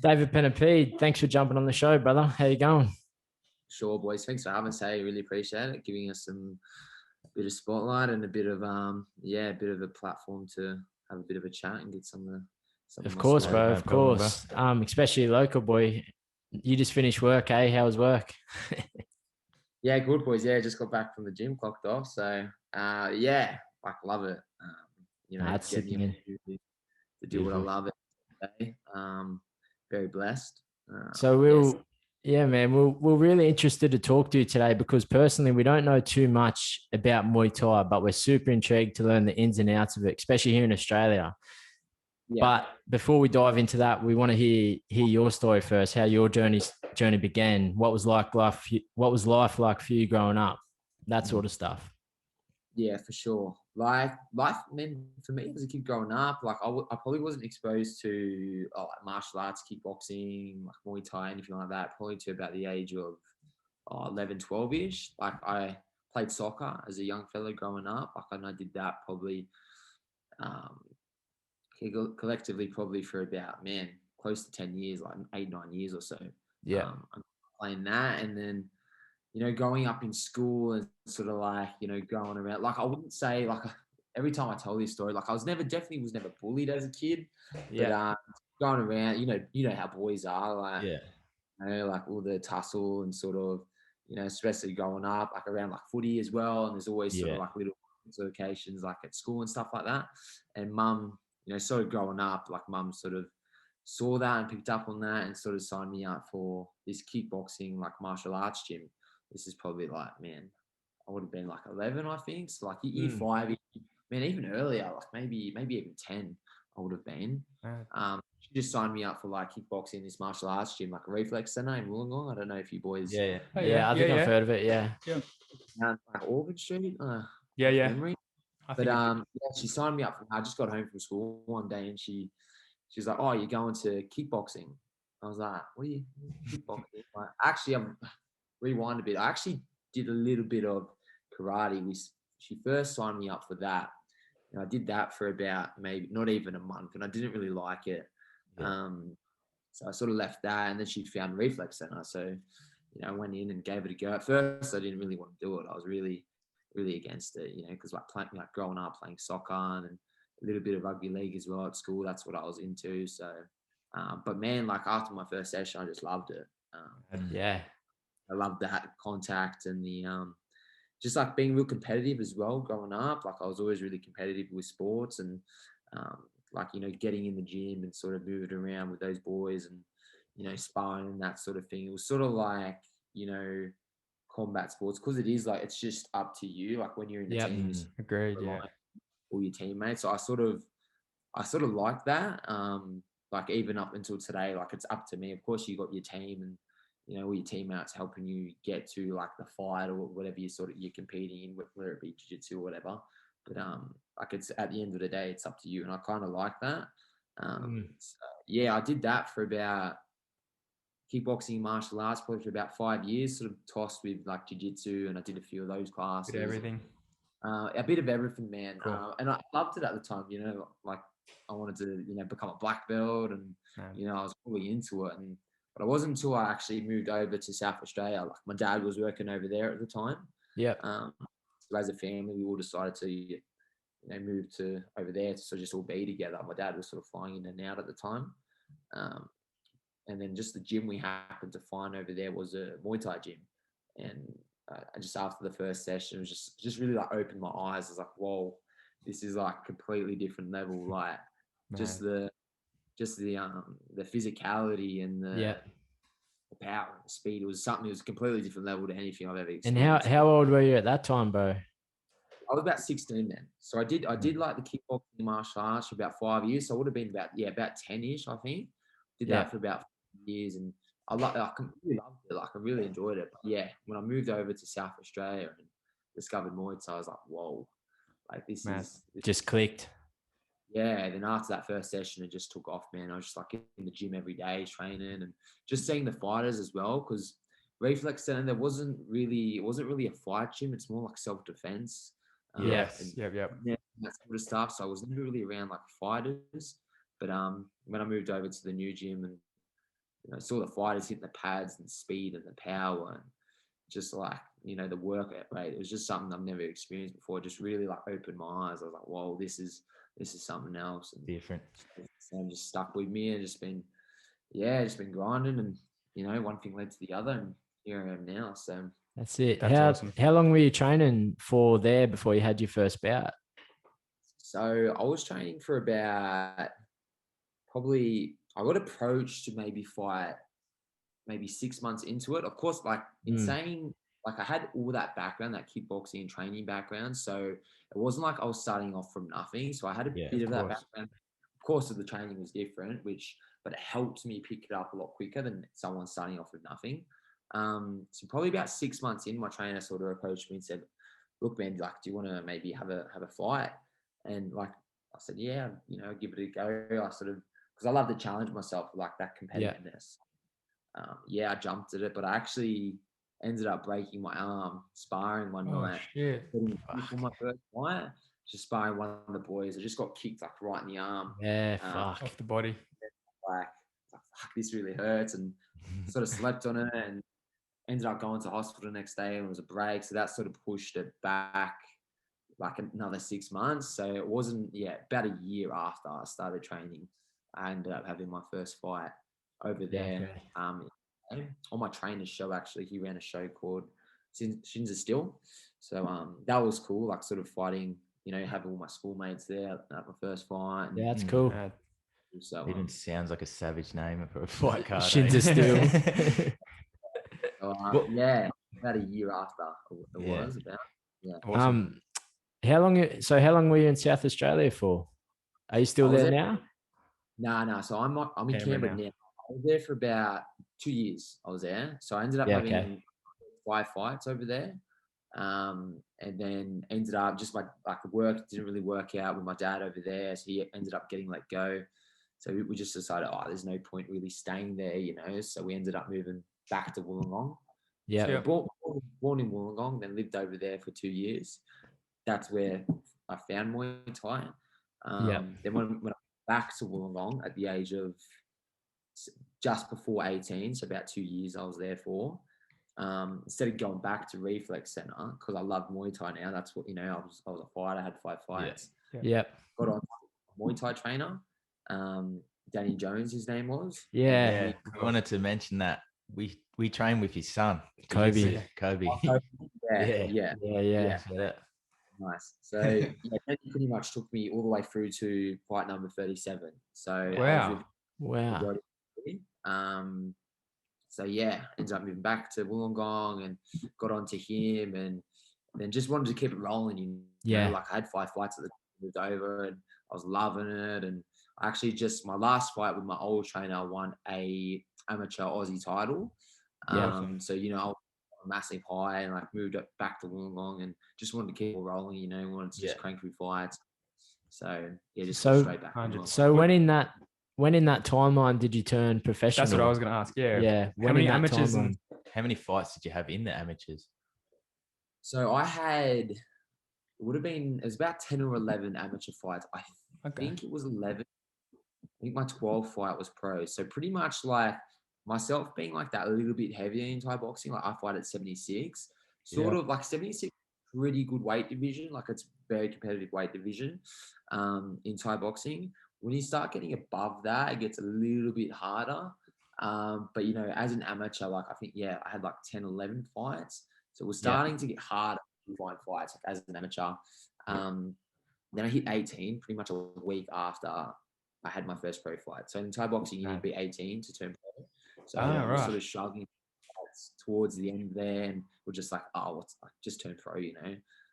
David Pennimpede, thanks for jumping on the show, brother. How you going? Sure, boys. Thanks for having us. Hey, really appreciate it. Giving us a bit of spotlight and a bit of a bit of a platform to have a bit of a chat and get some of Of my course, story. bro. No Of problem, bro. course. Especially local boy. You just finished work, eh? How was work? Yeah, good boys. Yeah, just got back from the gym, clocked off. So yeah, like love it. That's sick, Getting the man. opportunity to do what I Beautiful. love every day. Very blessed. So Yes. yeah, man, we're really interested to talk to you today because personally we don't know too much about Muay Thai, but we're super intrigued to learn the ins and outs of it, especially here in Australia. Yeah. But before we dive into that, we want to hear your story first, how your journey began. What was life like for you growing up? That sort of stuff. Yeah, for sure. Like life, man, for me as a kid growing up, like I probably wasn't exposed to like martial arts, kickboxing, like Muay Thai, anything like that, probably to about the age of 11, 12-ish. Like I played soccer as a young fellow growing up. Like and I did that probably um, collectively probably for about, man, close to 10 years, like 8, 9 years or so. Yeah. I'm playing that. And then growing up in school and sort of like, going around, like I wouldn't say like every time I tell this story, like I was definitely was never bullied as a kid, but Yeah. going around, how boys are like, Yeah. like all the tussle and sort of, especially growing up, like around like footy as well. And there's always sort of Yeah. like little occasions like at school and stuff like that. And mum, sort of growing up, like mum sort of saw that and picked up on that and sort of signed me up for this kickboxing, like martial arts gym. This is probably like, man, I would have been like 11, I think. So like year five, man, even earlier, like maybe even 10, I would have been. She just signed me up for like kickboxing, this martial arts gym, like a reflex center in Wollongong. I don't know if you boys, Yeah. Oh, Yeah. I think I've heard of it. Yeah. Yeah. like Orchard Street, Yeah. off Yeah. memory. I But think yeah, she signed me up. I just got home from school one day and she's like, "Oh, you're going to kickboxing?" I was like, "What are you kickboxing?" Like, actually, I'm rewind a bit. I actually did a little bit of karate. She first signed me up for that, and I did that for about maybe not even a month, and I didn't really like it. Yeah. So I sort of left that, and then she found Reflex Center. So I went in and gave it a go. At first, I didn't really want to do it. I was really, really against it, because like playing, like growing up playing soccer and a little bit of rugby league as well at school. That's what I was into. So, but man, like after my first session, I just loved it. Yeah. I love that contact and the just like being real competitive as well. Growing up, like I was always really competitive with sports and like getting in the gym and sort of moving around with those boys and sparring and that sort of thing. It was sort of like combat sports because it is like it's just up to you. Like when you're in a Yep. team, you agreed. Yeah. rely on all your teammates. So I sort of like that. Like even up until today, like it's up to me. Of course, you got your team and all your teammates helping you get to like the fight or whatever you're competing in, whether it be jiu-jitsu or whatever. But like it's at the end of the day, it's up to you, and I kind of like that. So, yeah, I did that for about kickboxing, martial arts, probably for about 5 years. Sort of tossed with like jiu-jitsu, and I did a few of those classes. Did everything. A bit of everything, man. Cool. And I loved it at the time, like I wanted to, become a black belt and, I was really into it. But it wasn't until I actually moved over to South Australia. Like my dad was working over there at the time. Yep. So as a family, we all decided to, move to over there to sort of just all be together. My dad was sort of flying in and out at the time. Um, and then just the gym we happened to find over there was a Muay Thai gym. And just after the first session, it was just really like opened my eyes. I was like, whoa, this is like completely different level. Like just Man. the physicality and Yeah. the power and the speed. It was something that was a completely different level to anything I've ever And experienced. how old were you at that time, bro? I was about 16 then. So I did like the kickboxing martial arts for about 5 years. So I would have been about 10-ish, I think. Did Yeah. that for about 5 years and I really loved it. Like I really enjoyed it. But yeah, when I moved over to South Australia and discovered Muay Thai, I was like, whoa, like this Man. is Just clicked. yeah. Then after that first session, it just took off, man. I was just like in the gym every day training and just seeing the fighters as well. Because Reflex Center, it wasn't really a fight gym. It's more like self-defense. Yes. And Yep. yeah, that sort of stuff. So I was never really around like fighters. But when I moved over to the new gym and saw the fighters hitting the pads and speed and the power and just like, the work rate. It was just something I've never experienced before. It just really like opened my eyes. I was like, whoa, this is something else. And different. So just stuck with me and just been grinding and, one thing led to the other and here I am now. So that's it. That's awesome. How long were you training for there before you had your first bout? So I was training for about I got approached to maybe fight maybe 6 months into it. Of course, like insane, like I had all that background, that kickboxing and training background. So it wasn't like I was starting off from nothing. So I had a bit of that background. Of course, the training was different, but it helped me pick it up a lot quicker than someone starting off with nothing. So probably about 6 months in, my trainer sort of approached me and said, look, man, like, do you want to maybe have a fight? And like, I said, yeah, give it a go. I sort of, because I love to challenge myself, like that competitiveness. I jumped at it, but I actually ended up breaking my arm sparring one night. Shit. For my first fight, just sparring one of the boys. I just got kicked like right in the arm. Yeah, fuck. Off the body. Like, fuck, this really hurts, and sort of slept on it and ended up going to hospital the next day, and it was a break. So that sort of pushed it back like another 6 months. So it wasn't, about a year after I started training, I ended up having my first fight over there. On my trainer's show, actually, he ran a show called Shins Still. So that was cool, like sort of fighting, having all my schoolmates there at my first fight. And, Yeah, that's cool. So Even sounds like a savage name for a fight card. Shins Still. About a year after it was about. Yeah. Awesome. How long were you in South Australia for? Are you still there now? No. So I'm in Canberra now. I was there for about 2 years. I was there. So I ended up having 5 fights over there. And then ended up just the work didn't really work out with my dad over there. So he ended up getting let go. So we just decided, there's no point really staying there, So we ended up moving back to Wollongong. Yeah. So born in Wollongong, then lived over there for 2 years. That's where I found Muay Thai. Then when I went back to Wollongong at the age of just before 18, so about 2 years I was there for. Instead of going back to Reflex Centre, because I love Muay Thai now, that's what, I was a fighter, I had 5 fights. Got on a Muay Thai trainer, Danny Jones, his name was. I wanted to mention that we train with his son, Kobe. Yeah. Nice. So he pretty much took me all the way through to fight number 37. So wow. So ended up moving back to Wollongong and got onto him, and then just wanted to keep it rolling. Like I had 5 fights at the time, moved over, and I was loving it. And I actually just my last fight with my old trainer, I won a amateur Aussie title. So I was a massive high, and like moved back to Wollongong and just wanted to keep it rolling. Wanted to just crank through fights. So just go straight back. So when in that timeline did you turn professional? That's what I was going to ask. Yeah. How many amateurs? How many fights did you have in the amateurs? So I had, it was about 10 or 11 amateur fights. I think it was 11. I think my 12th fight was pro. So pretty much like myself being like that a little bit heavier in Thai boxing, like I fight at 76, sort of like 76, pretty good weight division. Like it's very competitive weight division in Thai boxing. When you start getting above that, it gets a little bit harder. But, as an amateur, like I think, I had like 10, 11 fights. So it was starting to get harder to find fights like, as an amateur. Then I hit 18 pretty much a week after I had my first pro fight. So in Thai boxing, you need to be 18 to turn pro. So I was sort of struggling towards the end there, and we're just like, just turn pro,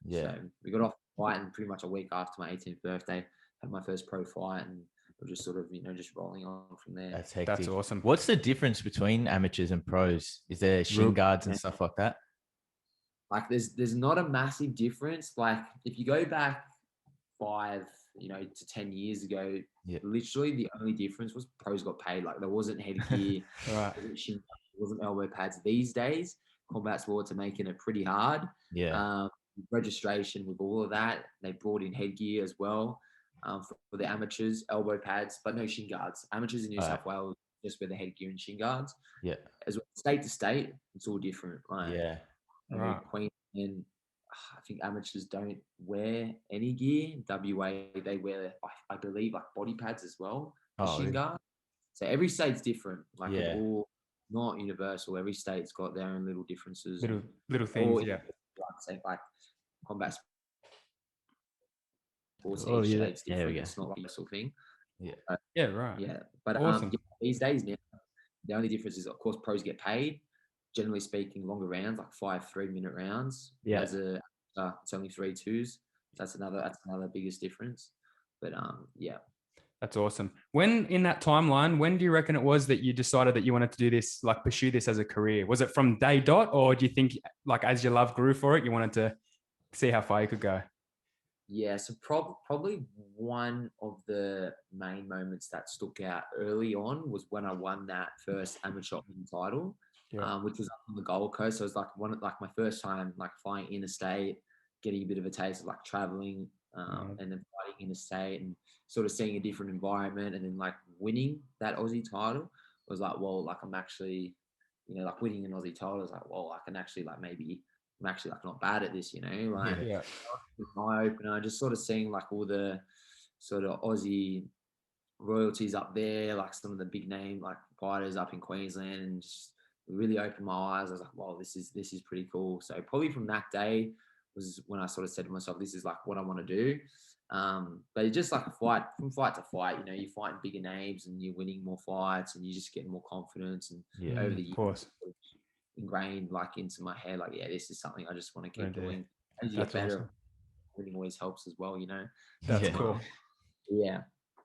So we got off the fight, and pretty much a week after my 18th birthday, had my first pro fight, and we're just sort of, just rolling on from there. That's hectic. That's awesome. What's the difference between amateurs and pros? Is there shin guards and stuff like that? Like there's not a massive difference. Like if you go back 5, to 10 years ago, literally the only difference was pros got paid. Like there wasn't headgear, wasn't elbow pads. These days, combat sports are making it pretty hard. Registration with all of that. They brought in headgear as well for the amateurs, elbow pads, but no shin guards. Amateurs in New South Wales just wear the headgear and shin guards. Yeah. As well, state to state, it's all different. Like, Yeah. right. Queensland, I think amateurs don't wear any gear. WA, they wear, I believe, like body pads as well, shin guard. So every state's different. Like, it's all not universal. Every state's got their own little differences. Little things, like combat sports, Oh, each yeah. state's different. It's not like a universal thing. Yeah. Right. Yeah. But awesome. These days now, the only difference is, of course, pros get paid. Generally speaking, longer rounds, like 5 3-minute rounds. Yeah. It's only 3 2s. That's another biggest difference. But yeah. That's awesome. When in that timeline, when do you reckon it was that you decided that you wanted to do this, like pursue this as a career? Was it from day dot, or do you think like as your love grew for it, you wanted to see how far you could go? Yeah, so probably one of the main moments that stuck out early on was when I won that first amateur title, which was up on the Gold Coast. So it was like my first time like flying interstate, getting a bit of a taste of like traveling, and then fighting interstate and sort of seeing a different environment, and then like winning that Aussie title was like, well, like I'm actually, like winning an Aussie title is like, well, I can actually like maybe I'm actually like not bad at this, like eye opener, just sort of seeing like all the sort of Aussie royalties up there, like some of the big name like fighters up in Queensland, and just really opened my eyes. I was like, wow, this is pretty cool. So probably from that day was when I sort of said to myself, this is like what I want to do. But it's just like from fight to fight, you're fighting bigger names and you're winning more fights and you just getting more confidence, and over the years ingrained like into my head, like, this is something I just want to keep doing. As you get better, awesome. Winning always helps as well, That's cool. Yeah.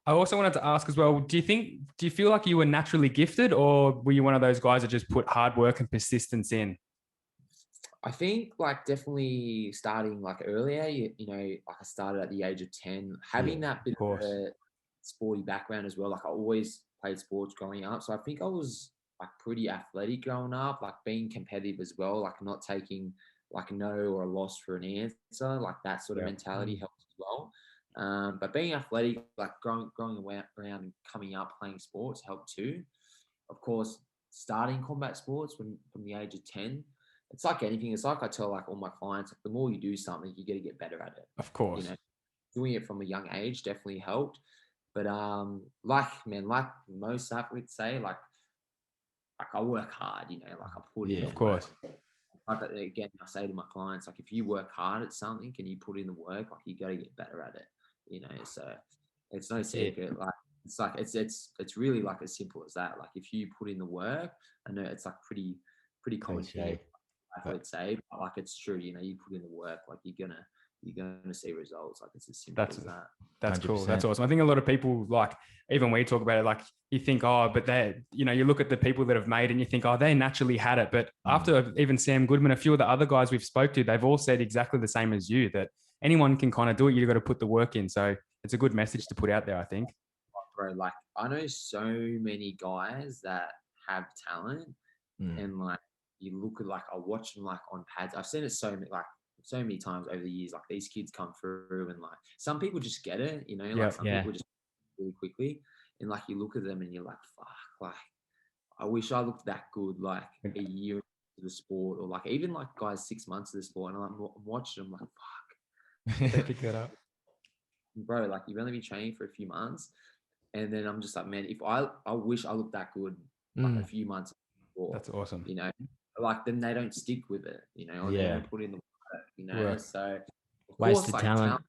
I also wanted to ask as well, do you feel like you were naturally gifted, or were you one of those guys that just put hard work and persistence in? I think like definitely starting like earlier, like I started at the age of 10, having that bit of a sporty background as well. Like I always played sports growing up. So I think I was like pretty athletic growing up, like being competitive as well, like not taking like a no or a loss for an answer, like that sort of mentality helps as well. But being athletic, like growing around and coming up playing sports helped too. Of course, starting combat sports from the age of 10, it's like anything. It's like I tell like all my clients, like, the more you do something, you got to get better at it. Of course. Doing it from a young age definitely helped. But like most athletes say, like I work hard, like I put in. Of course. Like again, I say to my clients, like if you work hard at something and you put in the work, like you got to get better at it. So it's no secret. Like it's really like as simple as that. Like if you put in the work, I know it's like pretty common thing, athletes say, but like it's true. You put in the work, like you're gonna see results. Like it's as simple as that. That's 100%. Cool. That's awesome. I think a lot of people, like, even we talk about it, like you think, but they, you look at the people that have made it and you think, they naturally had it. But after even Sam Goodman, a few of the other guys we've spoke to, they've all said exactly the same as you, that anyone can kind of do it. You've got to put the work in. So it's a good message to put out there, I think. Bro, like I know so many guys that have talent and like you look at, like I watch them like on pads. I've seen it so many times over the years, like these kids come through and like some people just get it, some people just really quickly, and like you look at them and you're like, fuck, like I wish I looked that good like a year into the sport, or like even like guys 6 months of the sport, and I'm watching them like, fuck. Pick that up. Bro, like you've only been training for a few months, and then I'm just like, man, if I wish I looked that good like a few months before. That's awesome. Like then they don't stick with it, or they don't put in the work, so of waste course, of like, talent.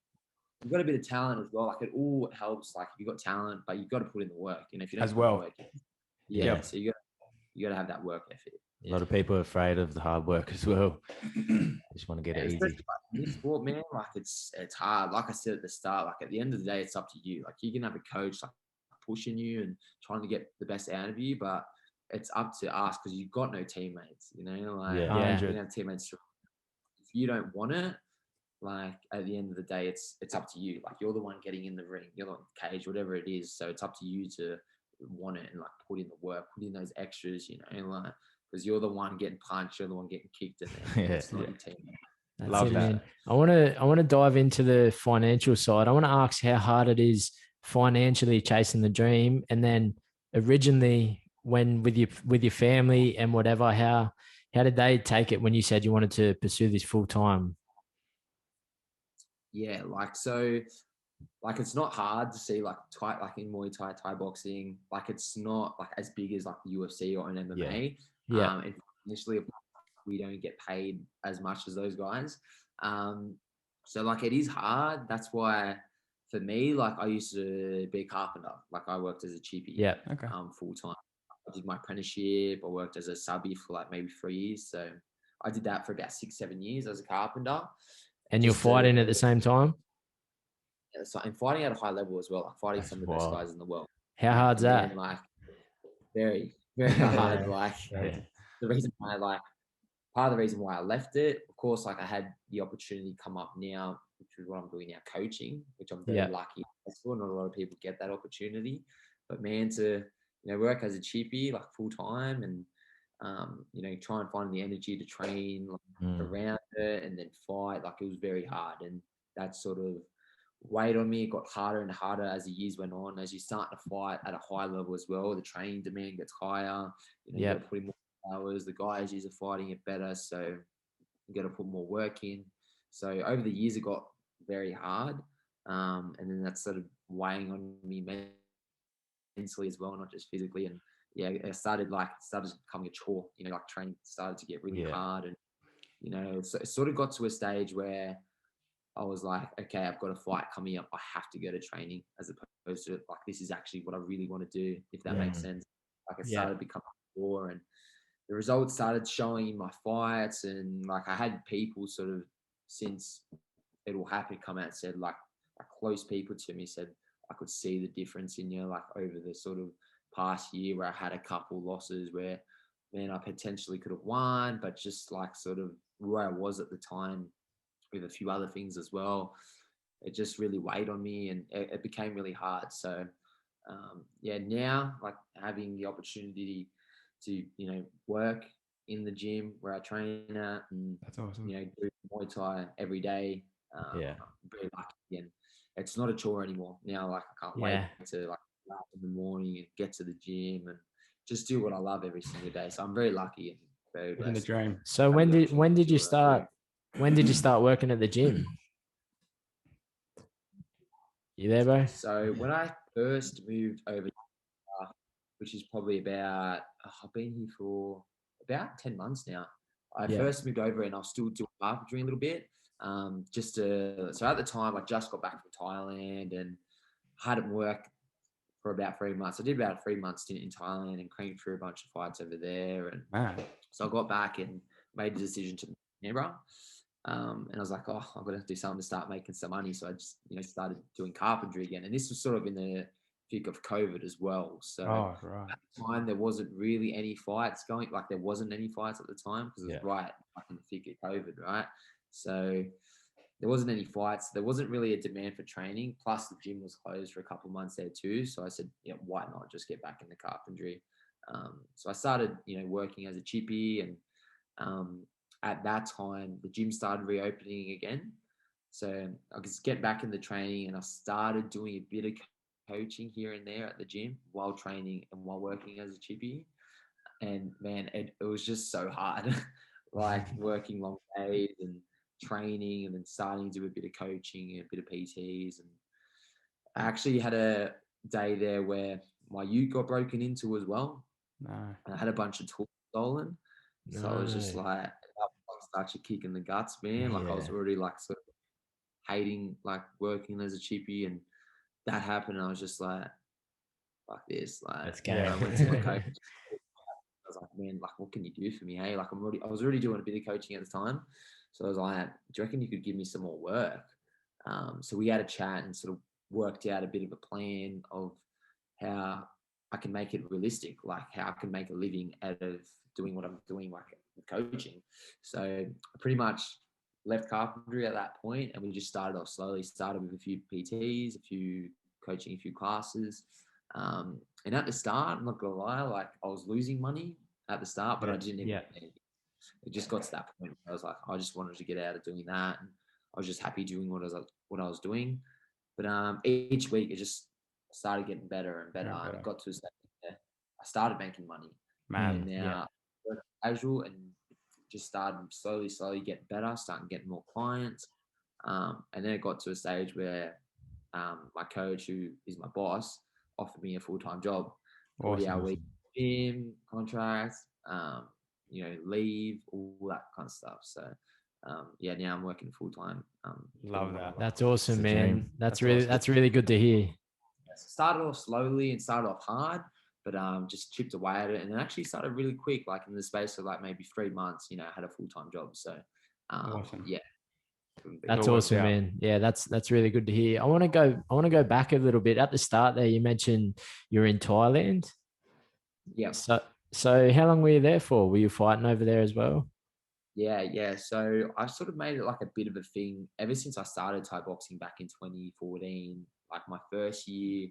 You've got a bit of talent as well. Like it all helps. Like if you've got talent, but you've got to put in the work. If you don't as well. Work, so you got to have that work ethic. A lot of people are afraid of the hard work as well. Just want to get it easy. Like this sport, man, like it's hard. Like I said at the start, like at the end of the day, it's up to you. Like you can have a coach like pushing you and trying to get the best out of you, but it's up to us because you've got no teammates. You don't have teammates. If you don't want it, like at the end of the day, it's up to you. Like you're the one getting in the ring, you're on the cage, whatever it is. So it's up to you to want it and like put in the work, put in those extras, like because you're the one getting punched, you're the one getting kicked, and it's not your team. Love that. Man. I want to dive into the financial side. I want to ask how hard it is financially chasing the dream, and then originally when with your family and whatever, how did they take it when you said you wanted to pursue this full time? Yeah, like so, like it's not hard to see like in Muay Thai, Thai boxing, like it's not like as big as like the UFC or an MMA. Yeah. And initially we don't get paid as much as those guys. So like it is hard. That's why for me, like I used to be a carpenter. Like I worked as a chippy, Yeah. Okay. full time. I did my apprenticeship. I worked as a subby for like maybe 3 years. So I did that for about 6-7 years as a carpenter. And you're fighting at the same time? Yeah, so I'm fighting at a high level as well. I'm fighting some of the best guys in the world. How hard's that? And like very, very hard. Yeah. Like the reason why part of the reason why I left it, of course, like I had the opportunity come up now, which is what I'm doing now, coaching, which I'm very lucky. Not a lot of people get that opportunity, but man, to work as a chippy like full time and try and find the energy to train around it and then fight, like it was very hard, and that sort of weighed on me. It got harder and harder as the years went on. As you start to fight at a high level as well, the training demand gets higher. You got to put in more hours. The guys are fighting it better, so you got to put more work in. So over the years, it got very hard, and then that's sort of weighing on me mentally as well, not just physically. And yeah, it started becoming a chore. Like training started to get really hard, and so it sort of got to a stage where I was like, okay, I've got a fight coming up. I have to go to training, as opposed to like, this is actually what I really want to do, if that makes sense. Like it started becoming more, and the results started showing in my fights. And like I had people sort of, since it all happened, come out and said, like close people to me said, I could see the difference in you, like over the sort of past year where I had a couple losses where, man, I potentially could have won, but just like sort of where I was at the time, with a few other things as well, it just really weighed on me, and it became really hard. So now like having the opportunity to work in the gym where I train at, and that's awesome. Do Muay Thai every day. I'm very lucky, and it's not a chore anymore now. Like I can't wait to like get up in the morning and get to the gym and just do what I love every single day. So I'm very lucky and very blessed. In the dream. So when did you start? When did you start working at the gym? You there, bro? So when I first moved over, which is probably about, I've been here for about 10 months now. I first moved over and I was still doing carpentry a little bit. So at the time, I just got back from Thailand and hadn't worked for about 3 months. I did about a 3 month stint in Thailand and cranked through a bunch of fights over there. And so I got back and made the decision to Canberra. And I was like, oh, I'm going to do something to start making some money. So I just, started doing carpentry again. And this was sort of in the thick of COVID as well. So at the time, there wasn't really any fights going. Like there wasn't any fights at the time because it was right in the thick of COVID, right? So there wasn't any fights. There wasn't really a demand for training. Plus the gym was closed for a couple of months there too. So I said, why not just get back into carpentry? So I started, working as a chippy, and at that time, the gym started reopening again. So I could get back in the training, and I started doing a bit of coaching here and there at the gym while training and while working as a chippy. And man, it was just so hard, like working long days and training and then starting to do a bit of coaching and a bit of PTs. And I actually had a day there where my ute got broken into as well. And I had a bunch of tools stolen. So I was just like, such a kick in the guts, man. Like I was already like sort of hating like working as a chippy, and that happened. And I was just like, fuck this. Like I went to my coach. I was like, man, like what can you do for me? Hey, like I was already doing a bit of coaching at the time. So I was like, do you reckon you could give me some more work? So we had a chat and sort of worked out a bit of a plan of how I can make it realistic, like how I can make a living out of doing what I'm doing, like coaching. So I pretty much left carpentry at that point, and we just started off slowly. Started with a few PTs, a few coaching, a few classes. And at the start, I'm not gonna lie, like I was losing money at the start, but I didn't even. It just got to that point where I was like, I just wanted to get out of doing that, and I was just happy doing what I was doing. But each week it just started getting better and better. And it got to a stage where I started making money. Man, And now work casual and just started slowly getting better, starting getting more clients. And then it got to a stage where my coach, who is my boss, offered me a full-time job, 40-hour week, gym, contract, leave, all that kind of stuff. So now I'm working full-time. Love that. That's awesome, man. That's awesome. really good to hear. Started off slowly and started off hard, but just chipped away at it, and it actually started really quick. Like in the space of like maybe 3 months, I had a full-time job. So Awesome. That's awesome, man. Yeah, that's really good to hear. I want to go back a little bit. At the start there, you mentioned you're in Thailand. Yeah. So how long were you there for? Were you fighting over there as well? Yeah. So I sort of made it like a bit of a thing ever since I started Thai boxing back in 2014. Like my first year,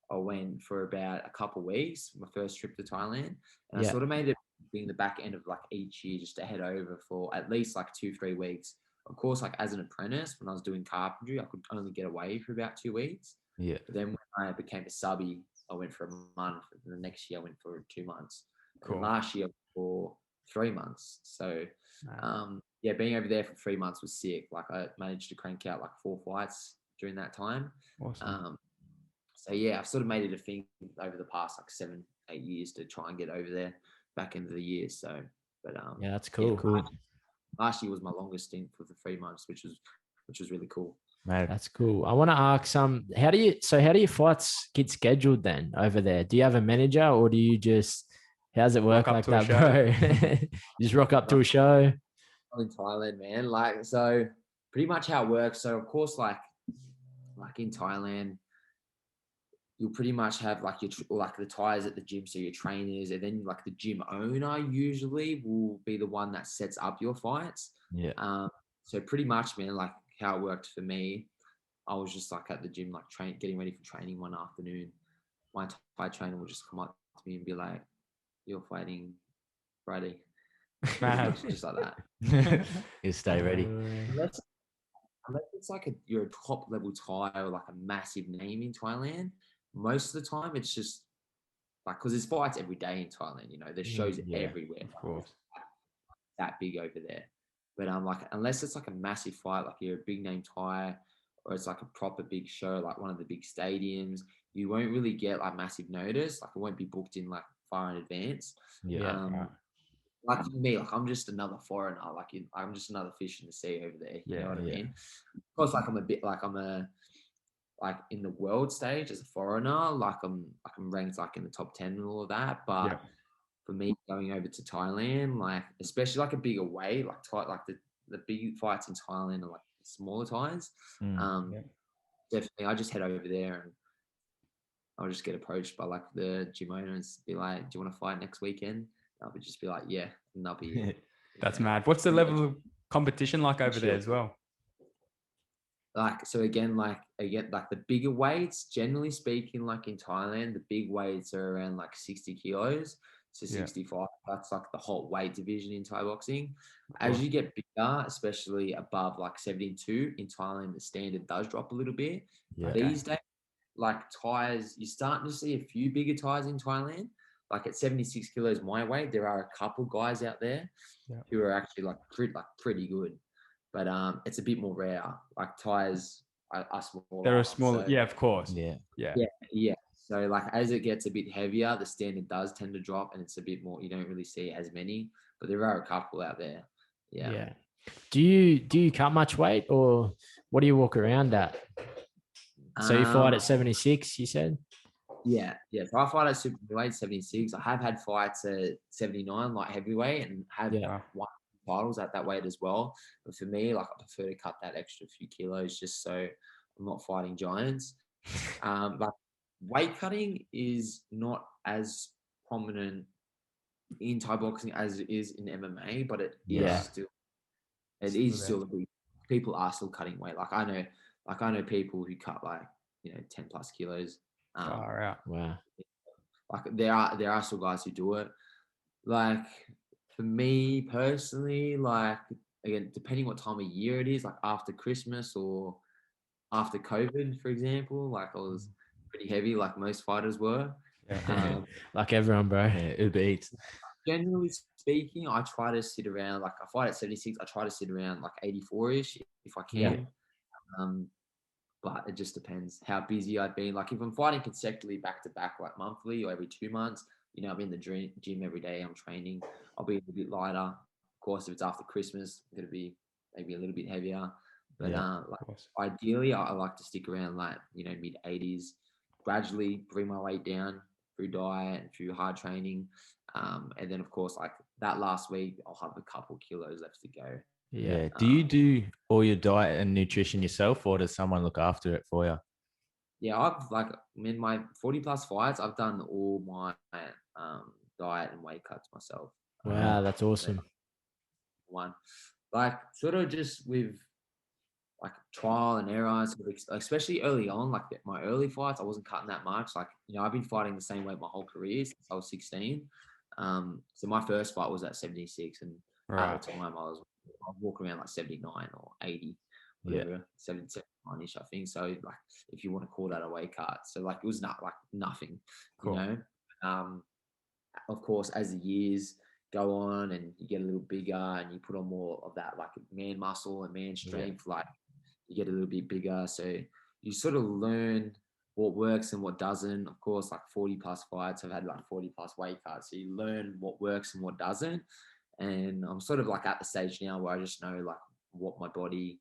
I went for about a couple of weeks, my first trip to Thailand. And I sort of made it being the back end of like each year just to head over for at least like 2-3 weeks. Of course, like as an apprentice, when I was doing carpentry, I could only get away for about 2 weeks. Yeah. But then when I became a subby, I went for a month. And the next year I went for 2 months. Cool. And last year for 3 months. So being over there for 3 months was sick. Like I managed to crank out like 4 fights during that time. Awesome. I've sort of made it a thing over the past like 7-8 years to try and get over there back into the year. So, but that's cool. Cool. Last year was my longest stint for the 3 months, which was really cool. Mate. That's cool. I want to ask how do your fights get scheduled then over there? Do you have a manager, or do you just, how's it work like that, bro? You just rock up to a show? In Thailand, man. Like, so pretty much how it works. So of course, like in Thailand, you'll pretty much have like the Thais at the gym, so your trainers, and then like the gym owner usually will be the one that sets up your fights. Yeah. So pretty much, man, like how it worked for me, I was just like at the gym, like getting ready for training one afternoon. My Thai trainer will just come up to me and be like, "You're fighting Friday." Just like that. You stay ready. Unless it's like you're a top level Thai or like a massive name in Thailand, most of the time it's just like, because there's fights every day in Thailand, there's shows everywhere. Of course. That big over there. But like, unless it's like a massive fight, like you're a big name Thai, or it's like a proper big show, like one of the big stadiums, you won't really get like massive notice. Like it won't be booked in like far in advance. Like for me, like I'm just another foreigner. Like I'm just another fish in the sea over there. You know what I mean? Of course, like like in the world stage as a foreigner, like I'm ranked like in the top 10 and all of that. But for me, going over to Thailand, like especially like a bigger weight, like the big fights in Thailand are like smaller Thais. Definitely, I just head over there and I'll just get approached by like the gym owner and be like, "Do you want to fight next weekend?" I would just be like, "Yeah," and they'll be. That's mad. What's the level of competition like over there as well? Like, so again, like the bigger weights, generally speaking, like in Thailand, the big weights are around like 60 kilos to 65. That's like the whole weight division in Thai boxing. As you get bigger, especially above like 72 in Thailand, the standard does drop a little bit. These days, like Thais, you're starting to see a few bigger Thais in Thailand. Like at 76 kilos my weight, there are a couple guys out there who are actually like pretty good. But it's a bit more rare. Like Thais are smaller. They're a smaller, so, of course. Yeah. So like as it gets a bit heavier, the standard does tend to drop, and it's a bit more. You don't really see as many, but there are a couple out there. Yeah. Do you cut much weight, or what do you walk around at? So you fight at 76, you said? Yeah. So I fight at super heavyweight 76. I have had fights at 79 light heavyweight, and have won titles at that weight as well. But for me, like I prefer to cut that extra few kilos just so I'm not fighting giants. But weight cutting is not as prominent in Thai boxing as it is in MMA, but it is still people are still cutting weight. Like I know people who cut like 10 plus kilos. Wow. Like there are still guys who do it. Like for me personally, like again, depending what time of year it is, like after Christmas or after COVID, for example, like I was pretty heavy, like most fighters were. Like everyone, bro. Yeah, Uber Eats. Generally speaking, I try to sit around, like I fight at 76, I try to sit around like 84-ish if I can. But it just depends how busy I've been. Like if I'm fighting consecutively back to back, like monthly or every 2 months, you know, I'm in the gym every day, I'm training, I'll be a little bit lighter. Of course, if it's after Christmas, it's going to be maybe a little bit heavier. But like ideally, I like to stick around like, you know, mid 80s, gradually bring my weight down through diet and through hard training. And then, of course, like that last week, I'll have a couple kilos left to go. Yeah. Do you do all your diet and nutrition yourself, or does someone look after it for you? Yeah, I've like in my 40+ fights, I've done all my diet and weight cuts myself. Wow, that's awesome. One, like sort of just with like trial and error, especially early on, like my early fights, I wasn't cutting that much. Like, you know, I've been fighting the same weight my whole career since I was 16. So my first fight was at 76, and at the time I was walking around like 79 or 80, whatever, 79-ish, I think. So like, if you want to call that a weight cut, so like it was not like nothing, you know. Of course, as the years go on and you get a little bigger and you put on more of that like man muscle and man strength, like you get a little bit bigger, so you sort of learn what works and what doesn't. Of course, like 40+ fights, I've had like 40+ weight cuts, so you learn what works and what doesn't. And I'm sort of like at the stage now where I just know like what my body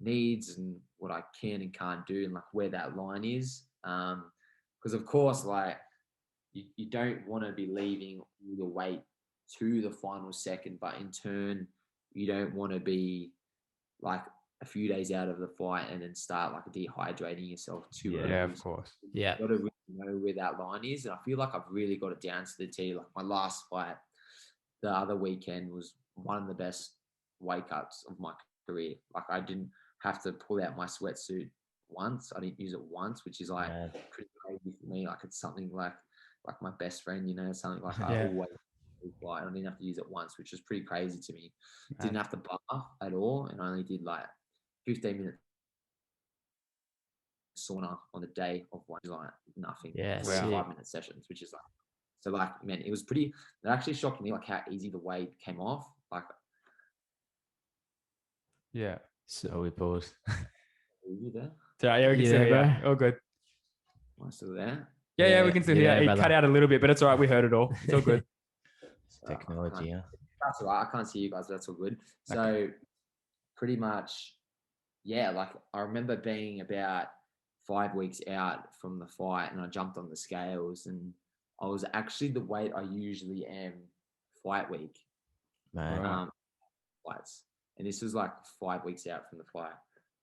needs and what I can and can't do, and like where that line is. Because of course, like you don't want to be leaving your weight to the final second, but in turn, you don't want to be like a few days out of the fight and then start like dehydrating yourself too early. Yeah, of course. Yeah. You've got to really know where that line is. And I feel like I've really got it down to the T. Like my last fight the other weekend was one of the best weight cuts of my career. Like I didn't have to pull out my sweatsuit once. I didn't use it once, which is like pretty crazy for me. Like it's something like my best friend, you know, something like I always fly. I didn't have to use it once, which was pretty crazy to me. Didn't have to bath at all, and I only did like 15-minute sauna on the day of one, like nothing. Yeah, 5-minute sessions, which is like, so like, man, it was pretty. It actually shocked me like how easy the weight came off. Like, So we paused. Are you there? Yeah, we can still hear you. All good. Am I still there? Yeah, we can still hear. It cut out a little bit, but it's all right. We heard it all. It's all good. Technology, That's all right. I can't see you guys, but that's all good. So pretty much, yeah, like I remember being about 5 weeks out from the fight, and I jumped on the scales, and I was actually the weight I usually am fight week. Fights. And this was like 5 weeks out from the fight.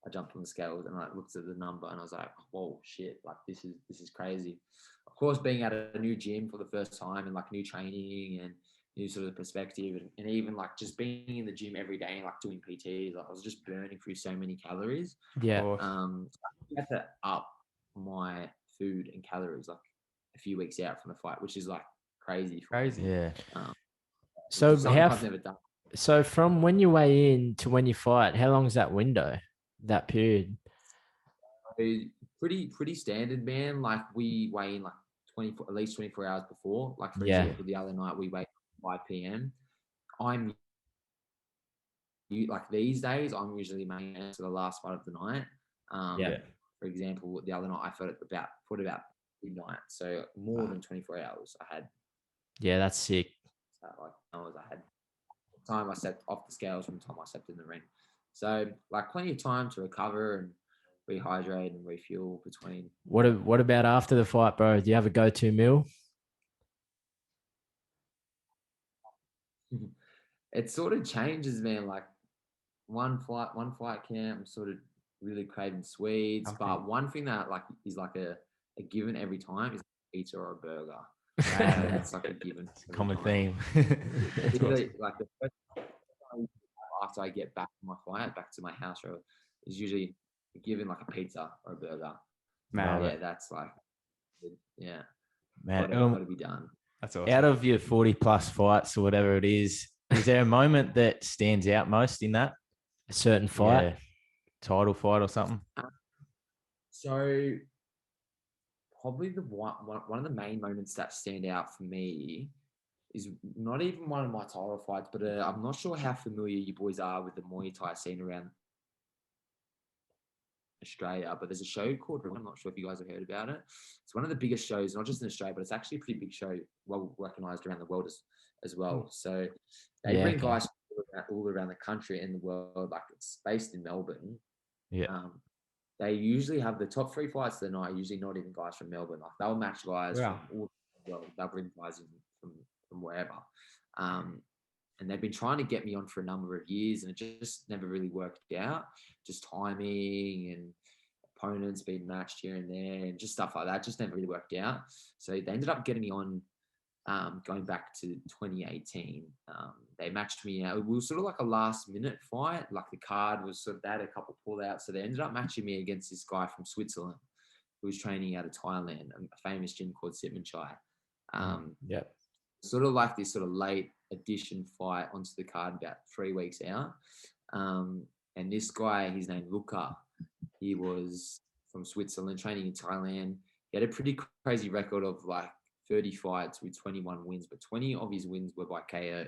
I jumped on the scales and I looked at the number and I was like, whoa, shit, like this is crazy. Of course, being at a new gym for the first time and like new training and new sort of perspective, and even like just being in the gym every day and like doing PTs, like I was just burning through so many calories. Yeah. So I had to up my food and calories like a few weeks out from the fight, which is like crazy. Yeah. So I've never done. So from when you weigh in to when you fight, how long is that window, that period? Pretty standard, man. Like we weigh in like at least 24 hours before. Like for example, the other night we weighed 5 p.m. Like these days, I'm usually main to the last fight of the night. For example, the other night I fought about midnight, so more than 24 hours I had. Yeah, that's sick. So like hours I had. Time I stepped off the scales from the time I stepped in the ring. So like plenty of time to recover and rehydrate and refuel between. What about after the fight, bro? Do you have a go-to meal? It sort of changes, man. Like one flight camp, I'm sort of really craving sweets. But one thing that like is like a given every time is pizza or a burger. That's like a given. Common theme. Like the first time after I get back from my flight, back to my house, is usually given like a pizza or a burger. Man, that's like, man, got to be done. That's awesome. Out of your 40+ fights or whatever it is there a moment that stands out most in that? A certain fight? Yeah. Title fight or something? So probably the one of the main moments that stand out for me is not even one of my title fights, but I'm not sure how familiar you boys are with the Muay Thai scene around Australia, but there's a show called, I'm not sure if you guys have heard about it. It's one of the biggest shows, not just in Australia, but it's actually a pretty big show, well recognized around the world as well. So they bring guys all around the country and the world. Like, it's based in Melbourne. Yeah. They usually have the top 3 fights of the night, usually not even guys from Melbourne. Like, they'll match guys from all the world. They'll bring guys in from wherever. And they've been trying to get me on for a number of years, and it just never really worked out. Just timing and opponents being matched here and there and just stuff like that. Just never really worked out. So they ended up getting me on going back to 2018. They matched me out. It was sort of like a last minute fight. Like, the card was sort of, they had a couple pull outs. So they ended up matching me against this guy from Switzerland who was training out of Thailand, a famous gym called Sitman Chai. Sort of like this sort of late addition fight onto the card about 3 weeks out. And this guy, his name Luca, he was from Switzerland, training in Thailand. He had a pretty crazy record of like 30 fights with 21 wins, but 20 of his wins were by KO.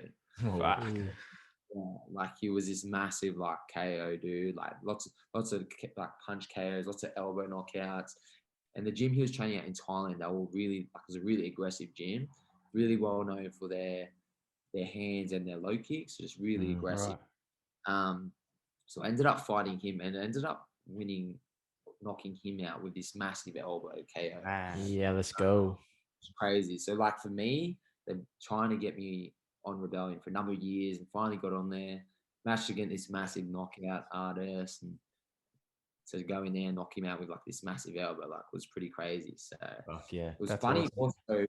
Like, he was this massive like KO dude, like lots of like punch KOs, lots of elbow knockouts. And the gym he was training at in Thailand, they were really, like, it was a really aggressive gym, really well known for their hands and their low kicks, just really aggressive. So I ended up fighting him and ended up knocking him out with this massive elbow KO. Yeah, let's go. It's crazy. So, like, for me, they're trying to get me on Rebellion for a number of years, and finally got on there, matched against this massive knockout artist, and so to go in there and knock him out with like this massive elbow, like, was pretty crazy. So it was funny. Awesome. Also,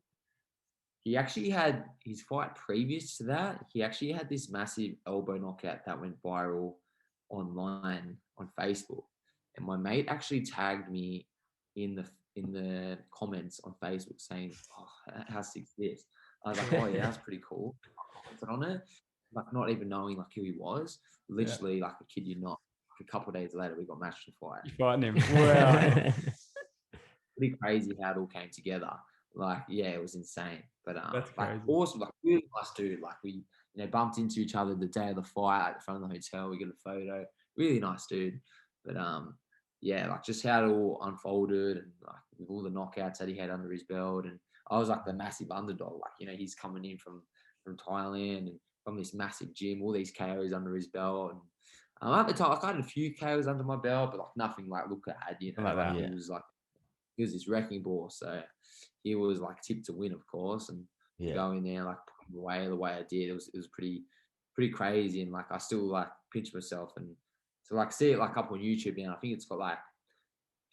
he actually had his fight previous to that. He actually had this massive elbow knockout that went viral online on Facebook, and my mate actually tagged me in the comments on Facebook saying, "Oh, how sick is this?" I was like, "Oh yeah, that's pretty cool." I commented on it, like, not even knowing like who he was. Literally, like, I kid you not, like, a couple of days later, we got matched to fight. You fighting him? Wow. Pretty crazy how it all came together. Like, yeah, it was insane. But That's like, crazy. awesome, like, really nice dude. Like, we, bumped into each other the day of the fight at the front of the hotel. We got a photo. Really nice dude. But yeah, like, just how it all unfolded, and like with all the knockouts that he had under his belt, and I was like the massive underdog. Like, he's coming in from Thailand and from this massive gym, all these KOs under his belt, and at the time, like, I had a few KOs under my belt, but like nothing like Luca had. Like that, He was like, he was this wrecking ball. So he was like tipped to win, of course, and to go in there, like, put him away the way I did, it was pretty crazy. And like, I still like pinch myself, and to like see it like up on YouTube now. I think it's got like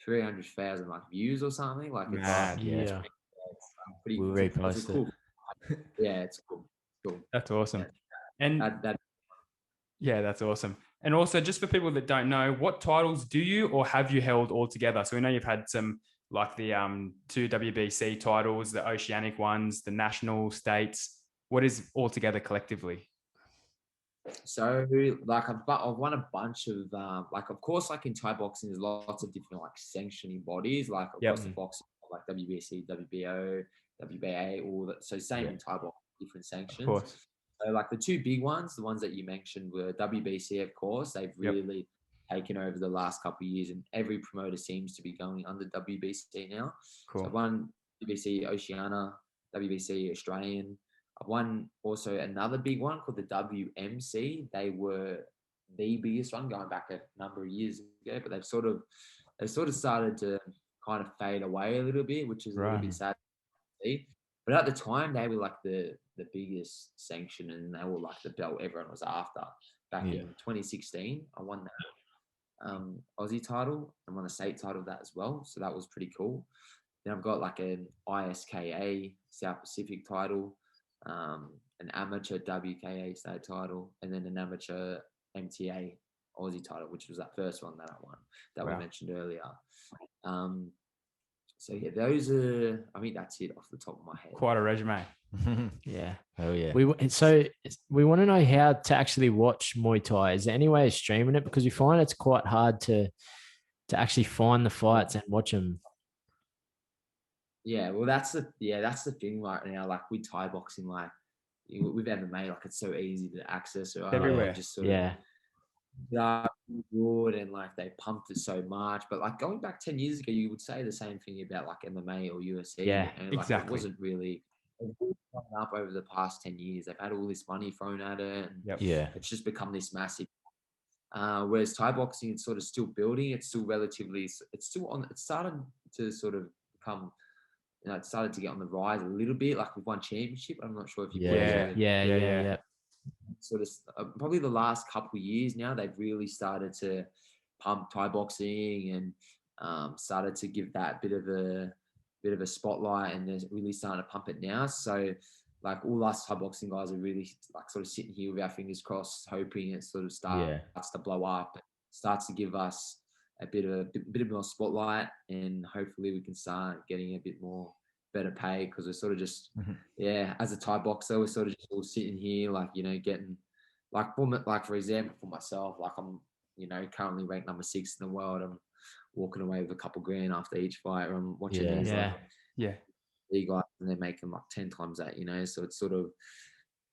300,000 like views or something. Like, it's Yeah. it's pretty. We'll it's repost cool. Yeah, it's cool. That's awesome. Yeah. And yeah, that's awesome. And also, just for people that don't know, what titles do you or have you held altogether? So we know you've had some, like the 2 WBC titles, the Oceanic ones, the national, states. What is altogether collectively? So, like, I've won a bunch of like, of course, like in Thai boxing, there's lots of different like sanctioning bodies. Like, of course, the boxing, like WBC, WBO, WBA, all that. So same in Thai boxing, different sanctions. Of course. So like the two big ones, the ones that you mentioned, were WBC, of course. They've really taken over the last couple of years, and every promoter seems to be going under WBC now. Cool. So I've won WBC Oceania, WBC Australian. I've won also another big one called the WMC. They were the biggest one going back a number of years ago, but they've sort of started to kind of fade away a little bit, which is a little bit sad to see. But at the time, they were like the biggest sanction, and they were like the belt everyone was after. Back in 2016, I won that Aussie title and won the state title of that as well. So that was pretty cool. Then I've got like an ISKA South Pacific title, an amateur WKA state title, and then an amateur MTA Aussie title, which was that first one that I won that we mentioned earlier. So yeah, those are, I mean, that's it off the top of my head. Quite a resume. Yeah. Oh yeah. We want to know how to actually watch Muay Thai. Is there any way of streaming it? Because we find it's quite hard to actually find the fights and watch them. Yeah, well, that's the thing right now. Like with Thai boxing, like with MMA, like it's so easy to access, right? Everywhere. Like, just sort Yeah. of good, and like they pumped it so much. But like going back 10 years ago, you would say the same thing about like MMA or UFC. Yeah, Like it exactly. wasn't really. It's really gone up over the past 10 years. They've had all this money thrown at it, and Yep. Yeah. it's just become this massive. Whereas Thai boxing, it's sort of still building. It's still relatively. It's still on. It's started to sort of become. It started to get on the rise a little bit. Like we've won championship. I'm not sure if you Yeah. sort of probably the last couple of years now, they've really started to pump Thai boxing and started to give that bit of a spotlight, and they're really starting to pump it now. So like all us Thai boxing guys are really like sort of sitting here with our fingers crossed, hoping it sort of starts to blow up, starts to give us a bit of more spotlight, and hopefully we can start getting a bit more better pay, because we're sort of just as a Thai boxer, we're sort of just all sitting here like, getting like for example, for myself, like I'm currently ranked number 6 in the world. I'm walking away with a couple grand after each fight, or I'm watching these big guys and they're making like 10 times that, so it's sort of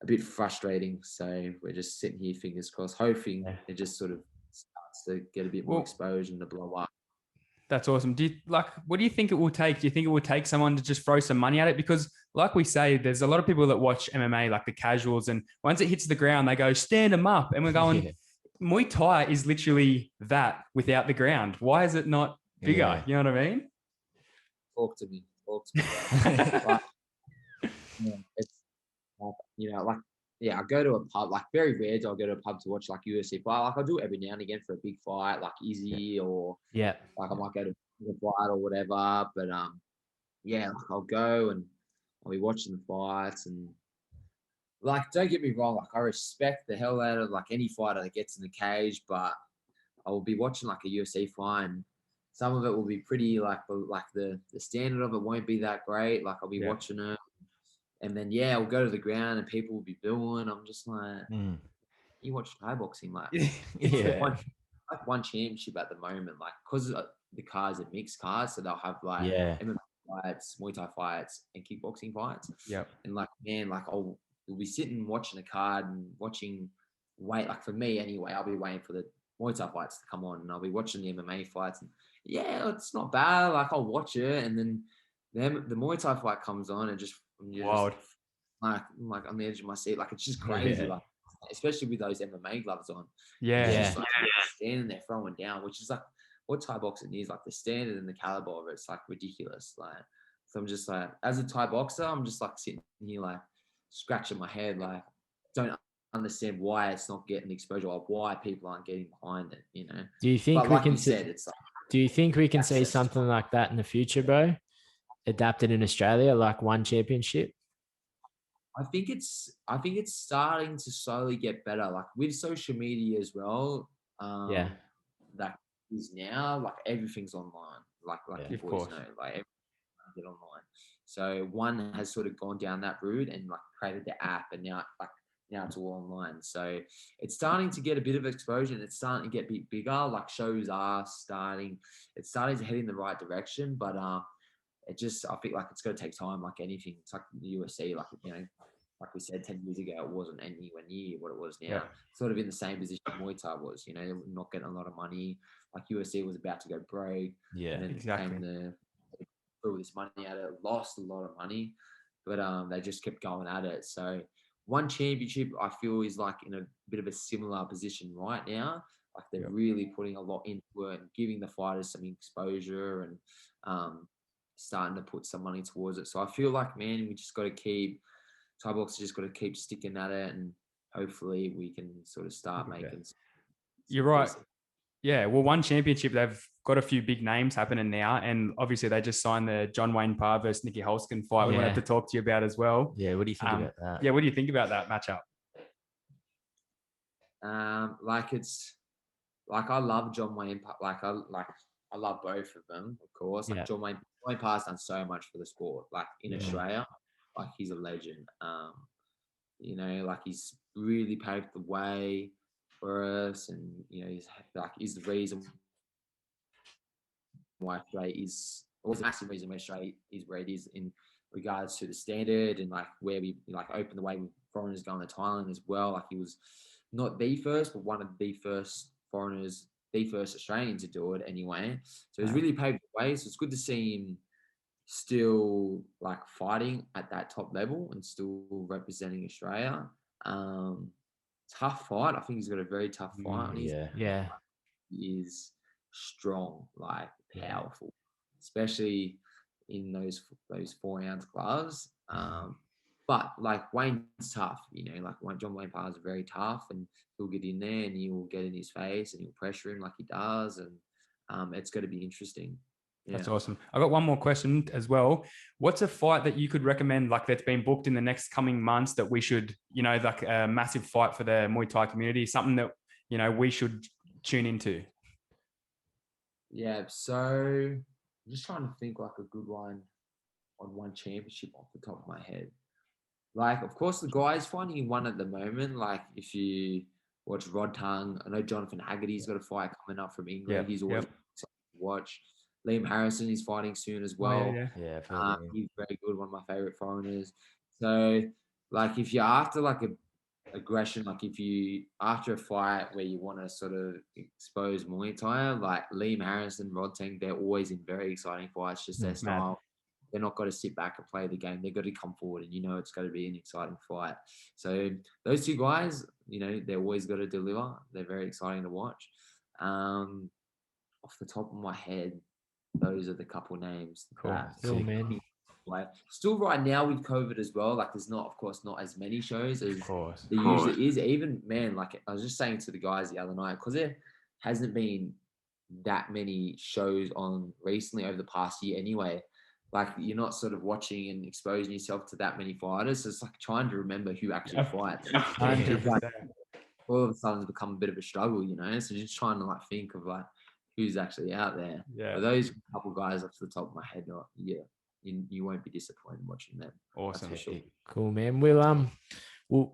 a bit frustrating. So we're just sitting here fingers crossed, hoping it just sort of starts to get a bit more exposure and to blow up. That's awesome. What do you think it will take? Do you think it will take someone to just throw some money at it? Because like we say, there's a lot of people that watch MMA, like the casuals, and once it hits the ground, they go, stand them up. And we're going, Muay Thai is literally that without the ground. Why is it not bigger? Yeah. You know what I mean? Talk to me. It's I go to a pub, like very rare do I go to a pub to watch like UFC fight. Like I do it every now and again for a big fight, like Izzy or like I might go to a fight or whatever. But like I'll go and I'll be watching the fights, and like don't get me wrong, like I respect the hell out of like any fighter that gets in the cage, but I will be watching like a UFC fight, and some of it will be pretty like the standard of it won't be that great. Like I'll be watching it, and then I'll go to the ground and people will be booing. I'm just like, you watch Thai boxing, like one championship at the moment, like because the cards are mixed cards, so they'll have like MMA fights, Muay Thai fights, and kickboxing fights. Yep. And like like we'll be sitting watching a card and like for me anyway, I'll be waiting for the Muay Thai fights to come on, and I'll be watching the MMA fights, and it's not bad. Like I'll watch it, and then the Muay Thai fight comes on, and Wild. I'm like on the edge of my seat. Like it's just crazy. Like especially with those MMA gloves on. Yeah. Standing there throwing down, which is like what Thai boxing is, like the standard and the caliber of it's like ridiculous. Like so I'm just like, as a Thai boxer, I'm just like sitting here like scratching my head, like don't understand why it's not getting exposure, or why people aren't getting behind it, Do you think we can see it's like, do you think we can see something like that in the future, bro? Adapted in Australia, like one championship? I think it's starting to slowly get better, like with social media as well. That is now like everything's online, like you boys know, like everything get online. So one has sort of gone down that route and like created the app, and now it's all online. So it's starting to get a bit of exposure, and it's starting to get a bit bigger. Like shows are starting to head in the right direction, but I feel like it's going to take time, like anything. It's like the UFC, like like we said 10 years ago, it wasn't anywhere near what it was now. Sort of in the same position Muay Thai was, not getting a lot of money. Like UFC was about to go broke. And then exactly. Threw this money at it, lost a lot of money, but they just kept going at it. So one championship, I feel, is like in a bit of a similar position right now. Like they're really putting a lot into it and giving the fighters some exposure, and starting to put some money towards it. So I feel like, man, we just got to Thai boxers just got to keep sticking at it, and hopefully we can sort of start making. You're right. Yeah. Well, one championship, they've got a few big names happening now, and obviously they just signed the John Wayne Parr versus Nicky Holskin fight. We wanted to talk to you about as well. Yeah. What do you think about that? Yeah. What do you think about that matchup? I love John Wayne. I love both of them, of course. Like John Wayne Parr's done so much for the sport, like in Australia. Like he's a legend. Like he's really paved the way for us, and he's the reason why Australia is was a massive reason where Australia is where it is in regards to the standard and like where we like opened the way with foreigners going to Thailand as well. Like he was not the first, but one of the first foreigners, the first Australian to do it anyway. So he's really paved the way. So it's good to see him still like fighting at that top level and still representing Australia. Tough fight. I think he's got a very tough fight. Yeah. He is strong, like powerful, especially in those 4-ounce gloves. But like Wayne's tough, you know, like John Wayne Parr's very tough, and he'll get in there and he'll get in his face and he'll pressure him like he does, and it's going to be interesting. Yeah. That's awesome. I got one more question as well. What's a fight that you could recommend, like that's been booked in the next coming months that we should, you know, like a massive fight for the Muay Thai community, something that, you know, we should tune into? Yeah. So I'm just trying to think like a good one on one championship off the top of my head. Like, of course, the guy's fighting one at the moment. Like, if you watch Rod Tongue, I know Jonathan Haggerty's got a fight coming up from England. He's always exciting to watch. Liam Harrison is fighting soon as well. He's very good, one of my favorite foreigners. So, like, if you're after like a aggression, like if you after a fight where you want to sort of expose Muay Thai, like Liam Harrison, Rod Tongue, they're always in very exciting fights. Just their style. They're not got to sit back and play the game. They've got to come forward, and you know it's got to be an exciting fight. So those two guys, you know, they're always got to deliver. They're very exciting to watch. Off the top of my head, those are the couple names. Cool, man. Like, still right now with COVID as well, like there's not, of course, not as many shows as there usually is. Even, man, like I was just saying to the guys the other night, because there hasn't been that many shows on recently over the past year anyway. Like you're not sort of watching and exposing yourself to that many fighters. So it's like trying to remember who actually fights. Like, all of a sudden it's become a bit of a struggle, you know? So just trying to like think of like who's actually out there. Yeah. But those couple guys off the top of my head, you won't be disappointed watching them. Awesome. For sure. Cool, man.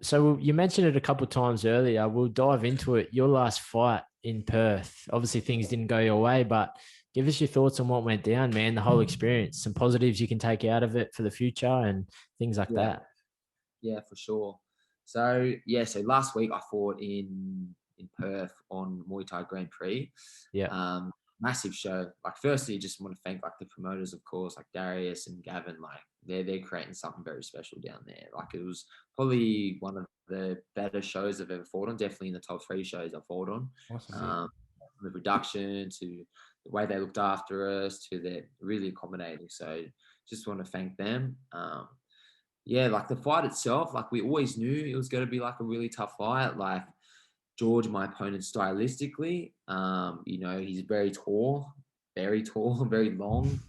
So you mentioned it a couple of times earlier. We'll dive into it. Your last fight in Perth. Obviously things didn't go your way, but give us your thoughts on what went down, man, the whole experience, some positives you can take out of it for the future and things like that. Yeah, for sure. So last week I fought in Perth on Muay Thai Grand Prix. Yeah. Massive show. Like, firstly, I just want to thank like the promoters, of course, like Darius and Gavin. Like they're creating something very special down there. Like it was probably one of the better shows I've ever fought on. Definitely in the top 3 shows I've fought on. Awesome. From the production to the way they looked after us to their really accommodating. So just want to thank them. Like the fight itself, like we always knew it was going to be like a really tough fight. Like George, my opponent, stylistically, you know, he's very tall, very long,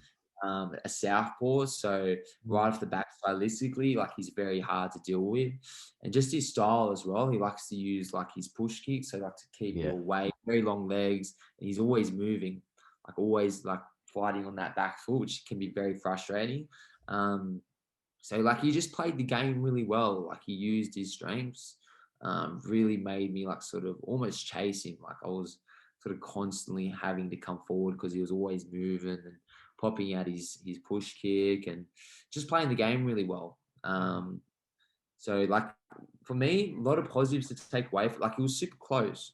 a southpaw. So right off the bat, stylistically, like he's very hard to deal with, and just his style as well. He likes to use like his push kicks, so like to keep you away, very long legs, and he's always moving, like always like fighting on that back foot, which can be very frustrating. So like he just played the game really well. Like he used his strengths. Really made me like sort of almost chase him. Like I was sort of constantly having to come forward because he was always moving and popping out his push kick and just playing the game really well. So like for me, a lot of positives to take away. Like it was super close.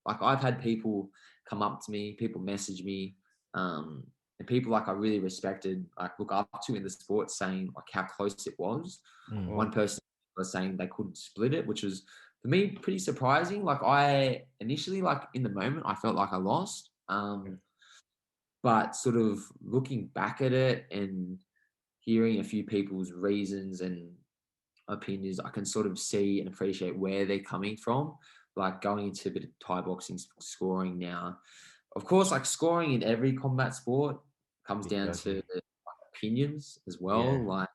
Like I've had people come up to me, people message me, and people like I really respected, like look up to in the sport, saying like how close it was. One person was saying they couldn't split it, which was for me pretty surprising. Like I initially, like in the moment, I felt like I lost. But sort of looking back at it and hearing a few people's reasons and opinions, I can sort of see and appreciate where they're coming from. Like going into a bit of Thai boxing scoring now. Of course, like scoring in every combat sport comes down to opinions as well. Like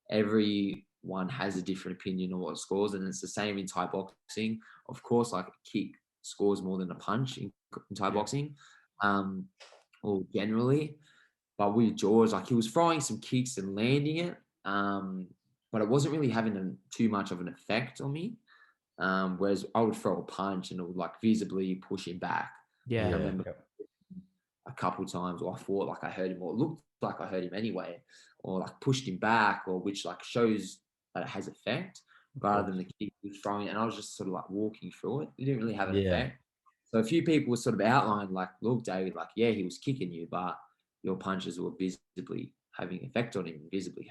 everyone has a different opinion on what scores, and it's the same in Thai boxing. Of course, like a kick scores more than a punch in Thai boxing, or generally. But with George, like he was throwing some kicks and landing it, but it wasn't really having too much of an effect on me. Whereas I would throw a punch and it would like visibly push him back. I remember a couple of times I thought like I heard him, or it looked like I hurt him anyway, or like pushed him back, or which like shows that it has effect rather than the kick was throwing. And I was just sort of like walking through it. It didn't really have an effect. So a few people were sort of outlined like, look, David, like, yeah, he was kicking you, but your punches were visibly having effect on him, visibly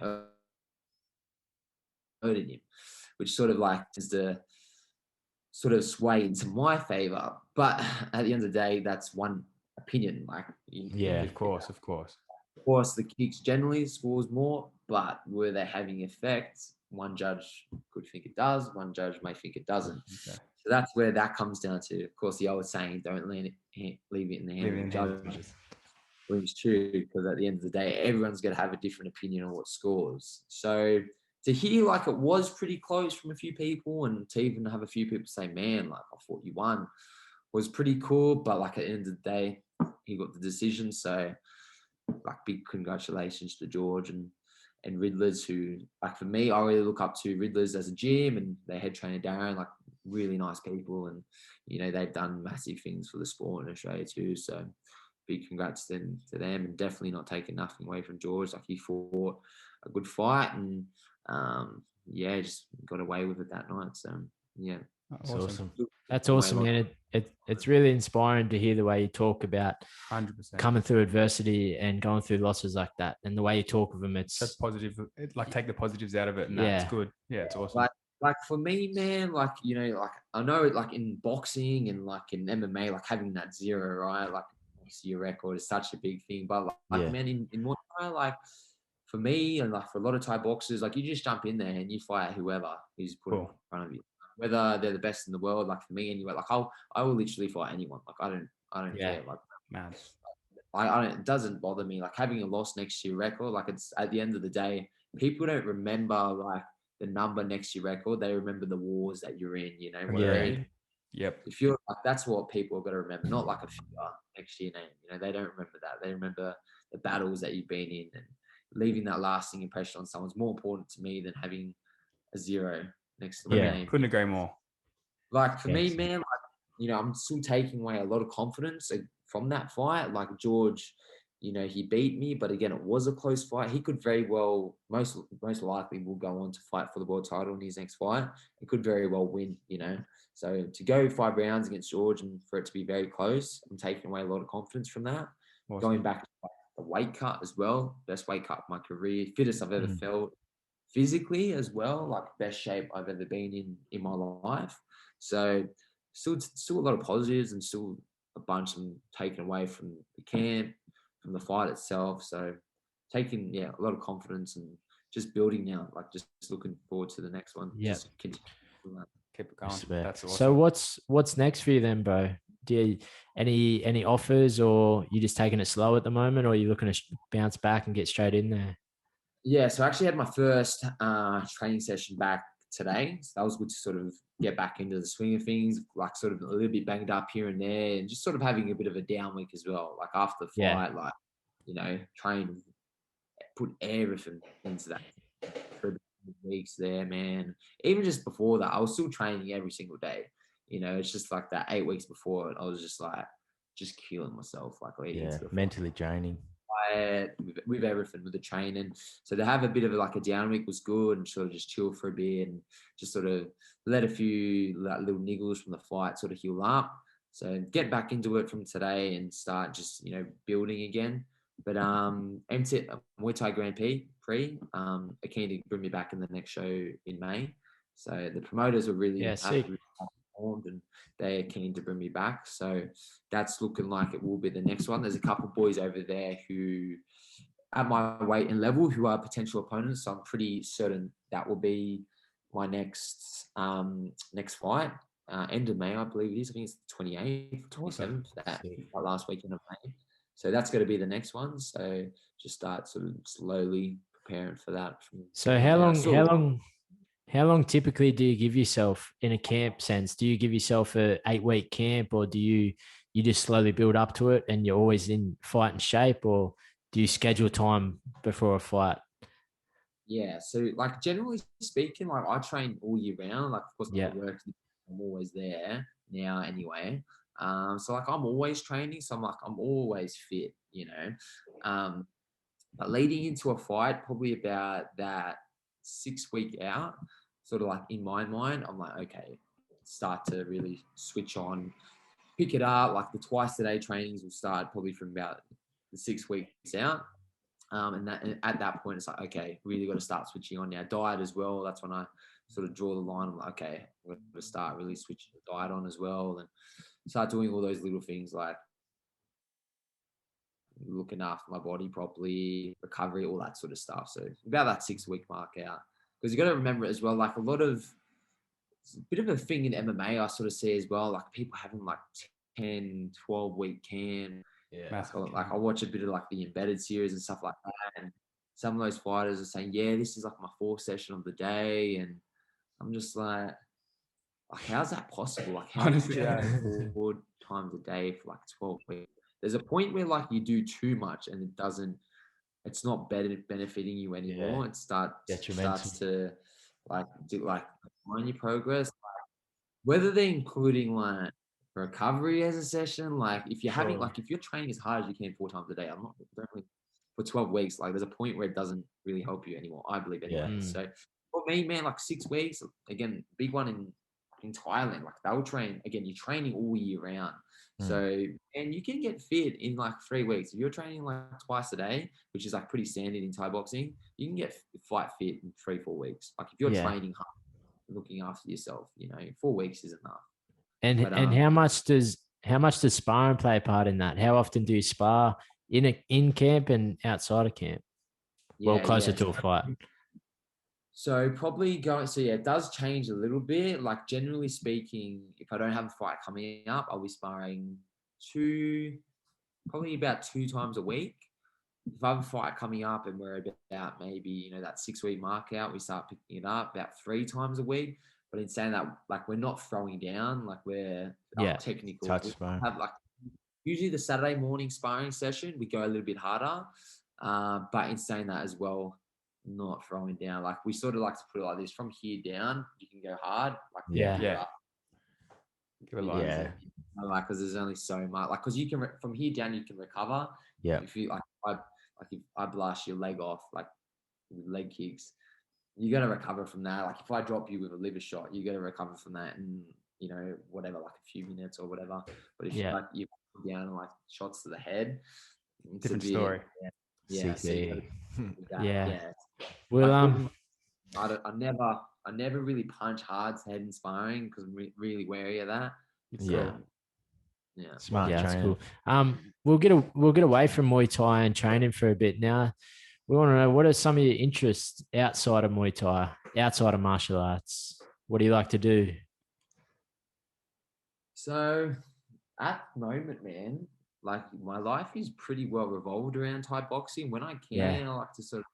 hurting him, which sort of like is the sort of sway into my favor. But at the end of the day, that's one opinion. Like, Of course. Of course, the kicks generally scores more, but were they having effect? One judge could think it does, one judge may think it doesn't. Okay. So that's where that comes down to. Of course, the old saying, don't leave it in the hand of the judges. Which is true, because at the end of the day, everyone's going to have a different opinion on what scores. So to hear like it was pretty close from a few people, and to even have a few people say, man, like I thought you won, was pretty cool. But like at the end of the day, he got the decision. So like big congratulations to George and Riddlers, who like for me, I really look up to Riddlers as a gym, and their head trainer Darren, like really nice people, and they've done massive things for the sport in Australia too. So big congrats to them, and definitely not taking nothing away from George. Like he fought a good fight, and just got away with it that night. So yeah, that's awesome. That's awesome, man. It's really inspiring to hear the way you talk about 100% coming through adversity and going through losses like that, and the way you talk of them. It's that's positive. Like take the positives out of it, and that's good. Yeah, it's awesome. Like for me, man, like like I know, like in boxing and like in MMA, like having that zero, right? Like your record is such a big thing, but man, in Muay Thai, like for me and like for a lot of Thai boxers, like you just jump in there and you fight whoever is put in front of you, whether they're the best in the world. Like for me anyway, like I will literally fight anyone. Like I don't care. Like man, it doesn't bother me. Like having a loss next to your record, like it's at the end of the day, people don't remember like the number next to your record. They remember the wars that you're in. Yep. If you're like, that's what people have got to remember, not like a figure next to your name. They don't remember that. They remember the battles that you've been in, and leaving that lasting impression on someone's more important to me than having a zero next to my name. Couldn't agree more. Like for me, man, like, I'm still taking away a lot of confidence from that fight. Like George, he beat me, but again, it was a close fight. He could very well, most likely will go on to fight for the world title in his next fight. He could very well win, So to go 5 rounds against George and for it to be very close, I'm taking away a lot of confidence from that. Awesome. Going back to the weight cut as well, best weight cut of my career, fittest I've ever felt physically as well, like best shape I've ever been in my life. So still a lot of positives, and still a bunch I'm taken away from the camp, from the fight itself. So taking a lot of confidence and just building now, like just looking forward to the next one. Yeah. Just continue. Keep it going. That's awesome. So what's next for you then, bro? Do you any offers, or you just taking it slow at the moment, or are you looking to bounce back and get straight in there? Yeah, so I actually had my first training session back today. So that was good to sort of get back into the swing of things, like sort of a little bit banged up here and there, and just sort of having a bit of a down week as well. Like after the fight, like, train, put everything into that for weeks there, man. Even just before that, I was still training every single day. It's just like that 8 weeks before it, I was just like, just killing myself, like mentally draining. With everything, with the training. So to have a bit of like a down week was good, and sort of just chill for a bit and just sort of let a few like, little niggles from the fight sort of heal up. So get back into it from today and start just, building again. But MT Muay Thai Grand Prix are keen to bring me back in the next show in May. So the promoters were really informed, and they're keen to bring me back. So that's looking like it will be the next one. There's a couple of boys over there who at my weight and level who are potential opponents. So I'm pretty certain that will be my next fight. End of May, I believe it is. I think it's the 28th, 27th, that last weekend of May. So that's going to be the next one. So just start sort of slowly preparing for that. So how long typically do you give yourself in a camp sense? Do you give yourself a 8-week camp, or do you just slowly build up to it and you're always in fighting shape, or do you schedule time before a fight? Yeah. So like generally speaking, like I train all year round. Like of course I work, I'm always there now anyway. So like I'm always training. So I'm always fit, But leading into a fight, probably about that 6 week out, sort of like in my mind, I'm like, okay, start to really switch on, pick it up. Like the twice a day trainings will start probably from about the 6 weeks out. And at that point, it's like, okay, really got to start switching on now. Diet as well. That's when I sort of draw the line. I'm like, okay, I'm going to start really switching the diet on as well, and start doing all those little things like looking after my body properly, recovery, all that sort of stuff. So about that 6 week mark out, because you got to remember as well, like it's a bit of a thing in MMA I sort of see as well, like people having like 10, 12 week camp. Yeah. Like I watch a bit of like the embedded series and stuff like that, and some of those fighters are saying, yeah, this is like my 4th session of the day, and I'm just like how's that possible? Like how Honestly, could you have 4 times a day for like 12 weeks? There's a point where like you do too much and it's not benefiting you anymore. Yeah. It starts to like on your progress, whether they're including like recovery as a session. Like if you're having like if you're training as hard as you can 4 times a day, don't really, for 12 weeks, like there's a point where it doesn't really help you anymore, I believe anyway. Yeah. So for me, man, like 6 weeks, again, big one in Thailand, like they'll train, again, you're training all year round. So, and you can get fit in like 3 weeks. If you're training like twice a day, which is like pretty standard in Thai boxing, you can get fight fit in 3-4 weeks. Like if you're training hard, looking after yourself, 4 weeks is enough. And how much does sparring play a part in that? How often do you spar in camp and outside of camp? Closer to a fight. So probably it does change a little bit. Like generally speaking, if I don't have a fight coming up, I'll be sparring probably about 2 times a week. If I have a fight coming up and we're about maybe, that 6 week mark out, we start picking it up about 3 times a week. But in saying that, like we're not throwing down, like we're technical. Touch sparring. Have like usually the Saturday morning sparring session, we go a little bit harder. But in saying that as well, not throwing down. Like we sort of like to put it like this: from here down, you can go hard. Like Give a line. Yeah. Like because there's only so much. Like because you can from here down, you can recover. Yeah. If you if I blast your leg off, like with leg kicks, you got to recover from that. Like if I drop you with a liver shot, you got to recover from that, and whatever, like a few minutes or whatever. But if you put down like shots to the head, different story. Well, I never really punch hard head in sparring because I'm really wary of that. Smart. Yeah, that's cool. We'll get away from Muay Thai and training for a bit now. We want to know, what are some of your interests outside of Muay Thai, outside of martial arts? What do you like to do? So at the moment, man, like my life is pretty well revolved around Thai boxing. When I can, I like to sort of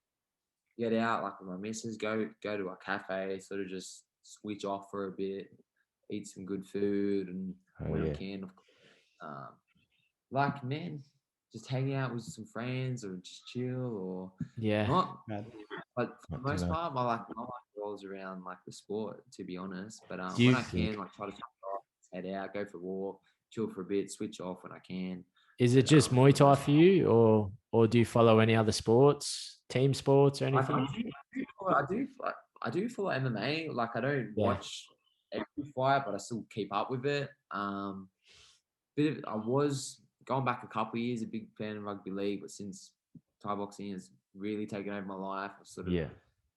get out, like with my missus, go to a cafe, sort of just switch off for a bit, eat some good food, and when I can, like man, just hang out with some friends or just chill or not. But for the most part, my life rolls around like the sport, to be honest. But when I can, like try to head out, go for a walk, chill for a bit, switch off when I can. Is it just Muay Thai for you, or do you follow any other sports, team sports, or anything? I do follow MMA. Like I don't watch every fight, but I still keep up with it. I was going back a couple of years a big fan of rugby league, but since Thai boxing has really taken over my life, I sort of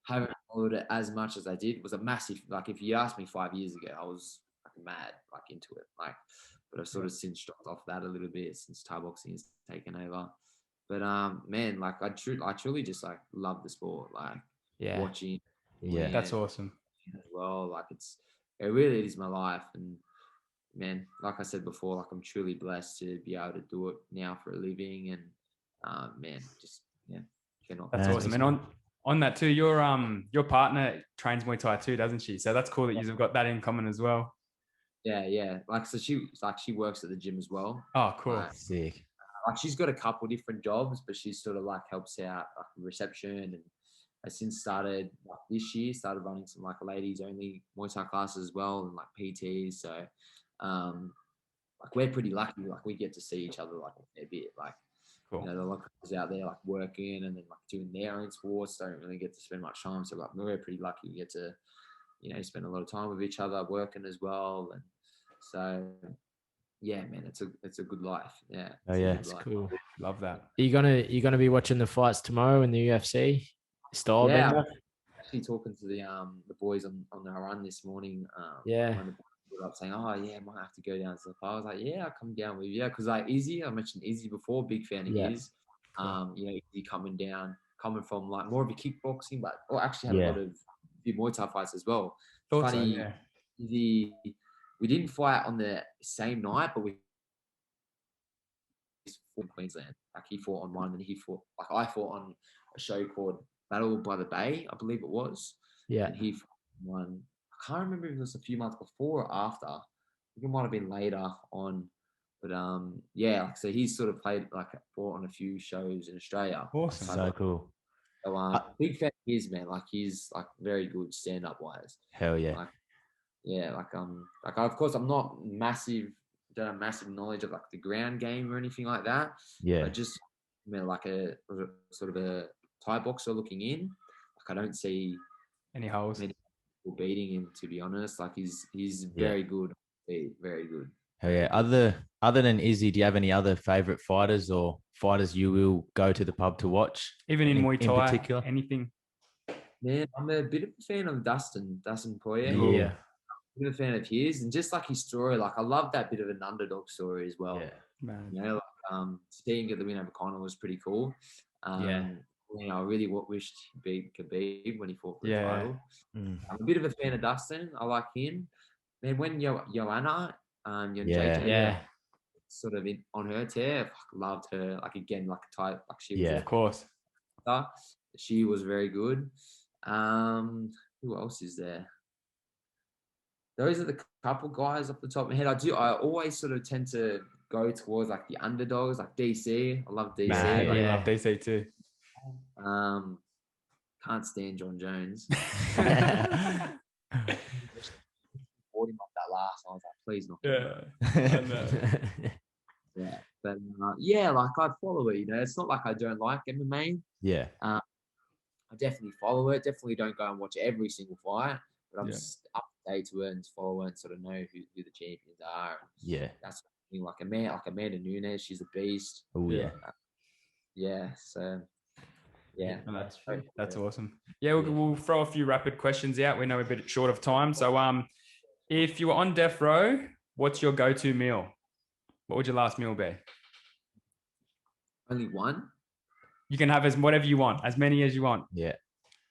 haven't followed it as much as I did. It was a massive, like if you asked me 5 years ago, I was like mad, like into it, like. But I've sort of since dropped off that a little bit since Thai boxing has taken over. But man, like I truly just like love the sport, like watching. Yeah, that's awesome as well. Like it really is my life, and man, like I said before, like I'm truly blessed to be able to do it now for a living, and man, just cannot. That's awesome. And on that too, your partner trains Muay Thai too, doesn't she? So that's cool that you've got that in common as well. Yeah. Like so, she works at the gym as well. Oh, cool. Sick. Like she's got a couple different jobs, but she sort of like helps out like reception, and has since started like this year started running some like ladies only Muay Thai classes as well, and like PTs. So like we're pretty lucky, like we get to see each other like a fair bit, like You know, the lot of guys out there like working and then like doing their own sports, don't really get to spend much time. So like we're pretty lucky we get to, you know, spend a lot of time with each other, working as well. And so yeah, man, it's a good life. Yeah. Oh yeah, That's cool. Love that. Are you gonna be watching the fights tomorrow in the UFC? Style Yeah, bender? actually talking to the boys on their run this morning. Yeah. When the boys were up saying, "Oh yeah, I might have to go down to the fight." I was like, "Yeah, I'll come down with you." Because like Izzy, I mentioned Izzy before, big fan of Yeah. his. You know, Izzy coming from like more of a kickboxing, but actually had Yeah. a lot of few Muay Thai fights as well. Thought so, Funny, yeah. Izzy, we didn't fight on the same night, but we fought in Queensland. Like he fought on one, and I fought on a show called Battle by the Bay, I believe it was. Yeah. And he won. I can't remember if it was a few months before or after. I think it might have been later on. But yeah, so he's sort of fought on a few shows in Australia. Awesome. So cool. So big fan of his, man. Like he's like very good stand up wise. Hell yeah. Like yeah, like of course I'm not don't have massive knowledge of like the ground game or anything like that. Yeah. But just like a sort of a Thai boxer looking in. Like I don't see Any holes? many people beating him, to be honest. Like he's very good. Very good. Hell yeah. Other than Izzy, do you have any other favorite fighters or fighters you will go to the pub to watch? Even in Muay Thai, particular? anything? Man, I'm a bit of a fan of Dustin Poirier. Yeah. I'm a bit of a fan of his, and just like his story, like I love that bit of an underdog story as well. Yeah. Man. You know, like, seeing get the win over Conor was pretty cool. Yeah. You know, I really wished he beat Khabib when he fought for the Yeah. title. I'm a bit of a fan of Dustin. I like him. Man, when Joanna, JJ, Yeah. sort of on her tear, loved her. Like again, like a type, like she was. Yeah. Of course. She was very good. Who else is there? Those are the couple guys off the top of my head. I always sort of tend to go towards like the underdogs, like DC. I love DC. Man, Like, I love DC too. Can't stand John Jones. Bought him off that last. I was like, please not. Yeah. Yeah. But yeah, like I follow it. You know, it's not like I don't like MMA. Yeah. I definitely follow it. Definitely don't go and watch every single fight, but I'm just up to date to it and follow it and sort of know who the champions are. Yeah. That's like Amanda Nunes. She's a beast. Oh yeah. Yeah. So yeah, That's awesome. Yeah, we'll throw a few rapid questions out. We know we're a bit short of time. So if you were on death row, what's your go-to meal? What would your last meal be? only one. You can have whatever you want, as many as you want. Yeah.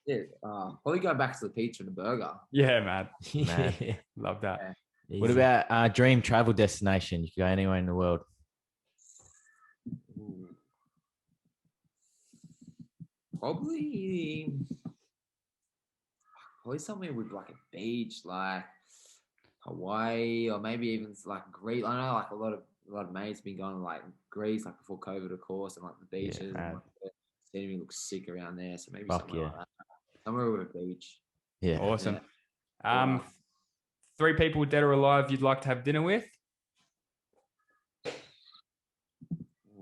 Yeah, probably go back to the pizza and the burger. Yeah, man. Man. Love that. Yeah. What about dream travel destination? You could go anywhere in the world. Ooh. Probably somewhere with like a beach, like Hawaii, or maybe even like Greece. I know like a lot of mates been going to like Greece, like before COVID, of course, and like the beaches. And, like, the scenery looks sick around there, so maybe somewhere like that. Somewhere with a beach. Yeah. Awesome. Yeah. 3 people, dead or alive, you'd like to have dinner with? Ooh,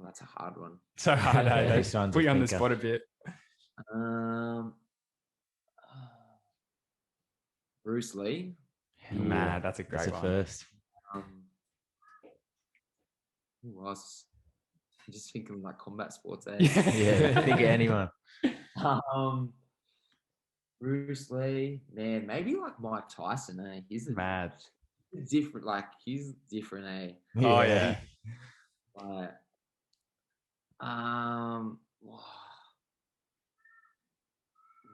that's a hard one. So hard, Yeah, eh? this one's Put a you on the thinker. spot a bit. Bruce Lee. Man, that's a That's great a one. first. Who else? I'm just thinking like combat sports. Eh? Yeah. Think of anyone. Bruce Lee, man, maybe like Mike Tyson. Eh? He's Mad. different. Like he's different. Eh? Oh yeah. Like,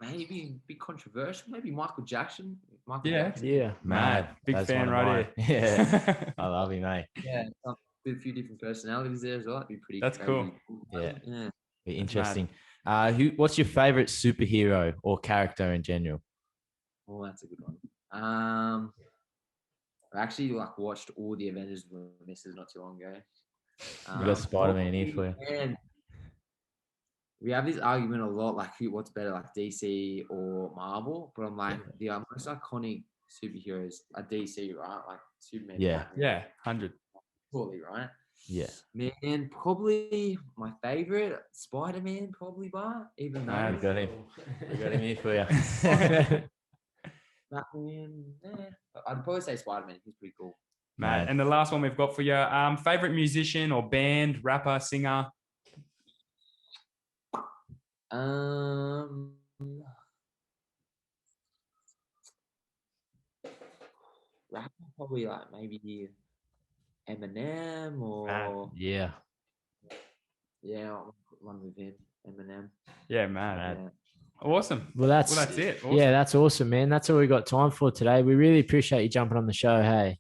maybe be controversial. Maybe Michael Jackson. Yeah. Yeah. Mad. Big That's fan one of right mine. here. Yeah. I love him, mate. Yeah, a few different personalities there as well. That'd be pretty. That's cool. Yeah. Yeah. Be interesting. What's your favorite superhero or character in general? Oh, that's a good one. I actually like watched all the Avengers with my missus not too long ago. We got Spider-Man here for you. And we have this argument a lot, like what's better, like DC or Marvel. But I'm like, the most iconic superheroes are DC, right? Like Superman. Yeah. Batman, Yeah, 100. totally, right? Yeah. Man, probably my favorite Spider-Man, probably, but even Man, though We got him. We got him here for you. Batman, I'd probably say Spider-Man. He's pretty cool. Mad. Mad. And the last one we've got for you, favorite musician or band, rapper, singer? Rapper, probably like maybe Eminem or Yeah. yeah, I'll run with him, Eminem. Yeah, mad. Mad. Yeah. Awesome. Well, that's it. Awesome. yeah, that's awesome, man. That's all we got time for today. We really appreciate you jumping on the show. Hey.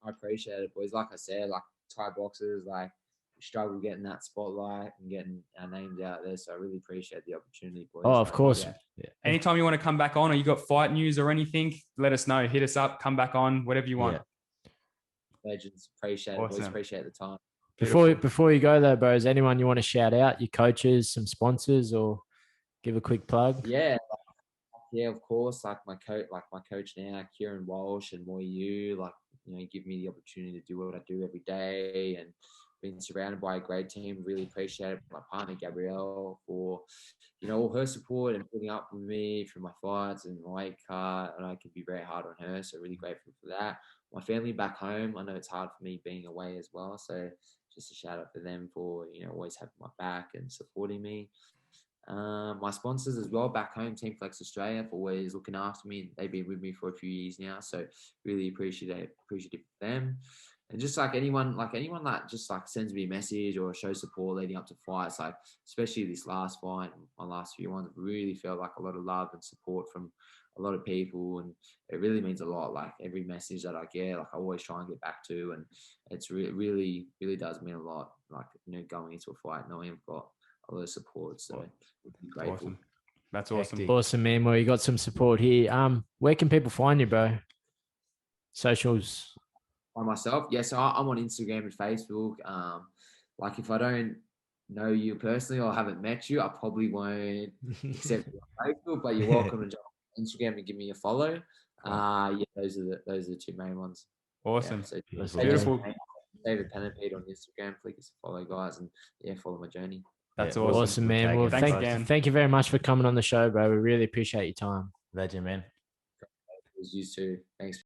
I appreciate it, boys. Like I said, like Thai boxers, like we struggle getting that spotlight and getting our names out there. So I really appreciate the opportunity, boys. Oh, of course. Yeah. Anytime you want to come back on or you got fight news or anything, let us know. Hit us up, come back on, whatever you want. Legends, appreciate it, boys. Awesome. Appreciate the time. Before you go though, bro, is anyone you want to shout out? Your coaches, some sponsors, or give a quick plug? Yeah, of course. Like my coach now, Kieran Walsh and Moy Yu, like, you know, give me the opportunity to do what I do every day, and being surrounded by a great team. Really appreciate it. My partner Gabrielle for, you know, all her support and putting up with me through my fights and my weight cut. And I can be very hard on her, so really grateful for that. My family back home, I know it's hard for me being away as well, so just a shout out for them for, you know, always having my back and supporting me. My sponsors as well back home, Team Flex Australia, for always looking after me. They've been with me for a few years now, so really appreciative of them. And just like anyone that just like sends me a message or shows support leading up to fights, like especially this last fight, my last few ones, really felt like a lot of love and support from a lot of people, and it really means a lot. Like every message that I get, like I always try and get back to, and it's really does mean a lot. Like, you know, going into a fight, knowing I've got a lot of support, so grateful. Awesome. That's awesome. Hectic. Awesome, man. Well, you got some support here. Where can people find you, bro? Socials. By myself, so I'm on Instagram and Facebook. Like if I don't know you personally or haven't met you, I probably won't accept you on Facebook. But you're welcome to jump on Instagram and give me a follow. Those are the two main ones. Awesome. So That's beautiful. David Pennimpede on Instagram. Click us to follow, guys, and follow my journey. That's Yeah, awesome. Awesome, man. Tag Well, him. Thanks again. thank you very much for coming on the show, bro. We really appreciate your time. Legend, man. It was you too. Thanks.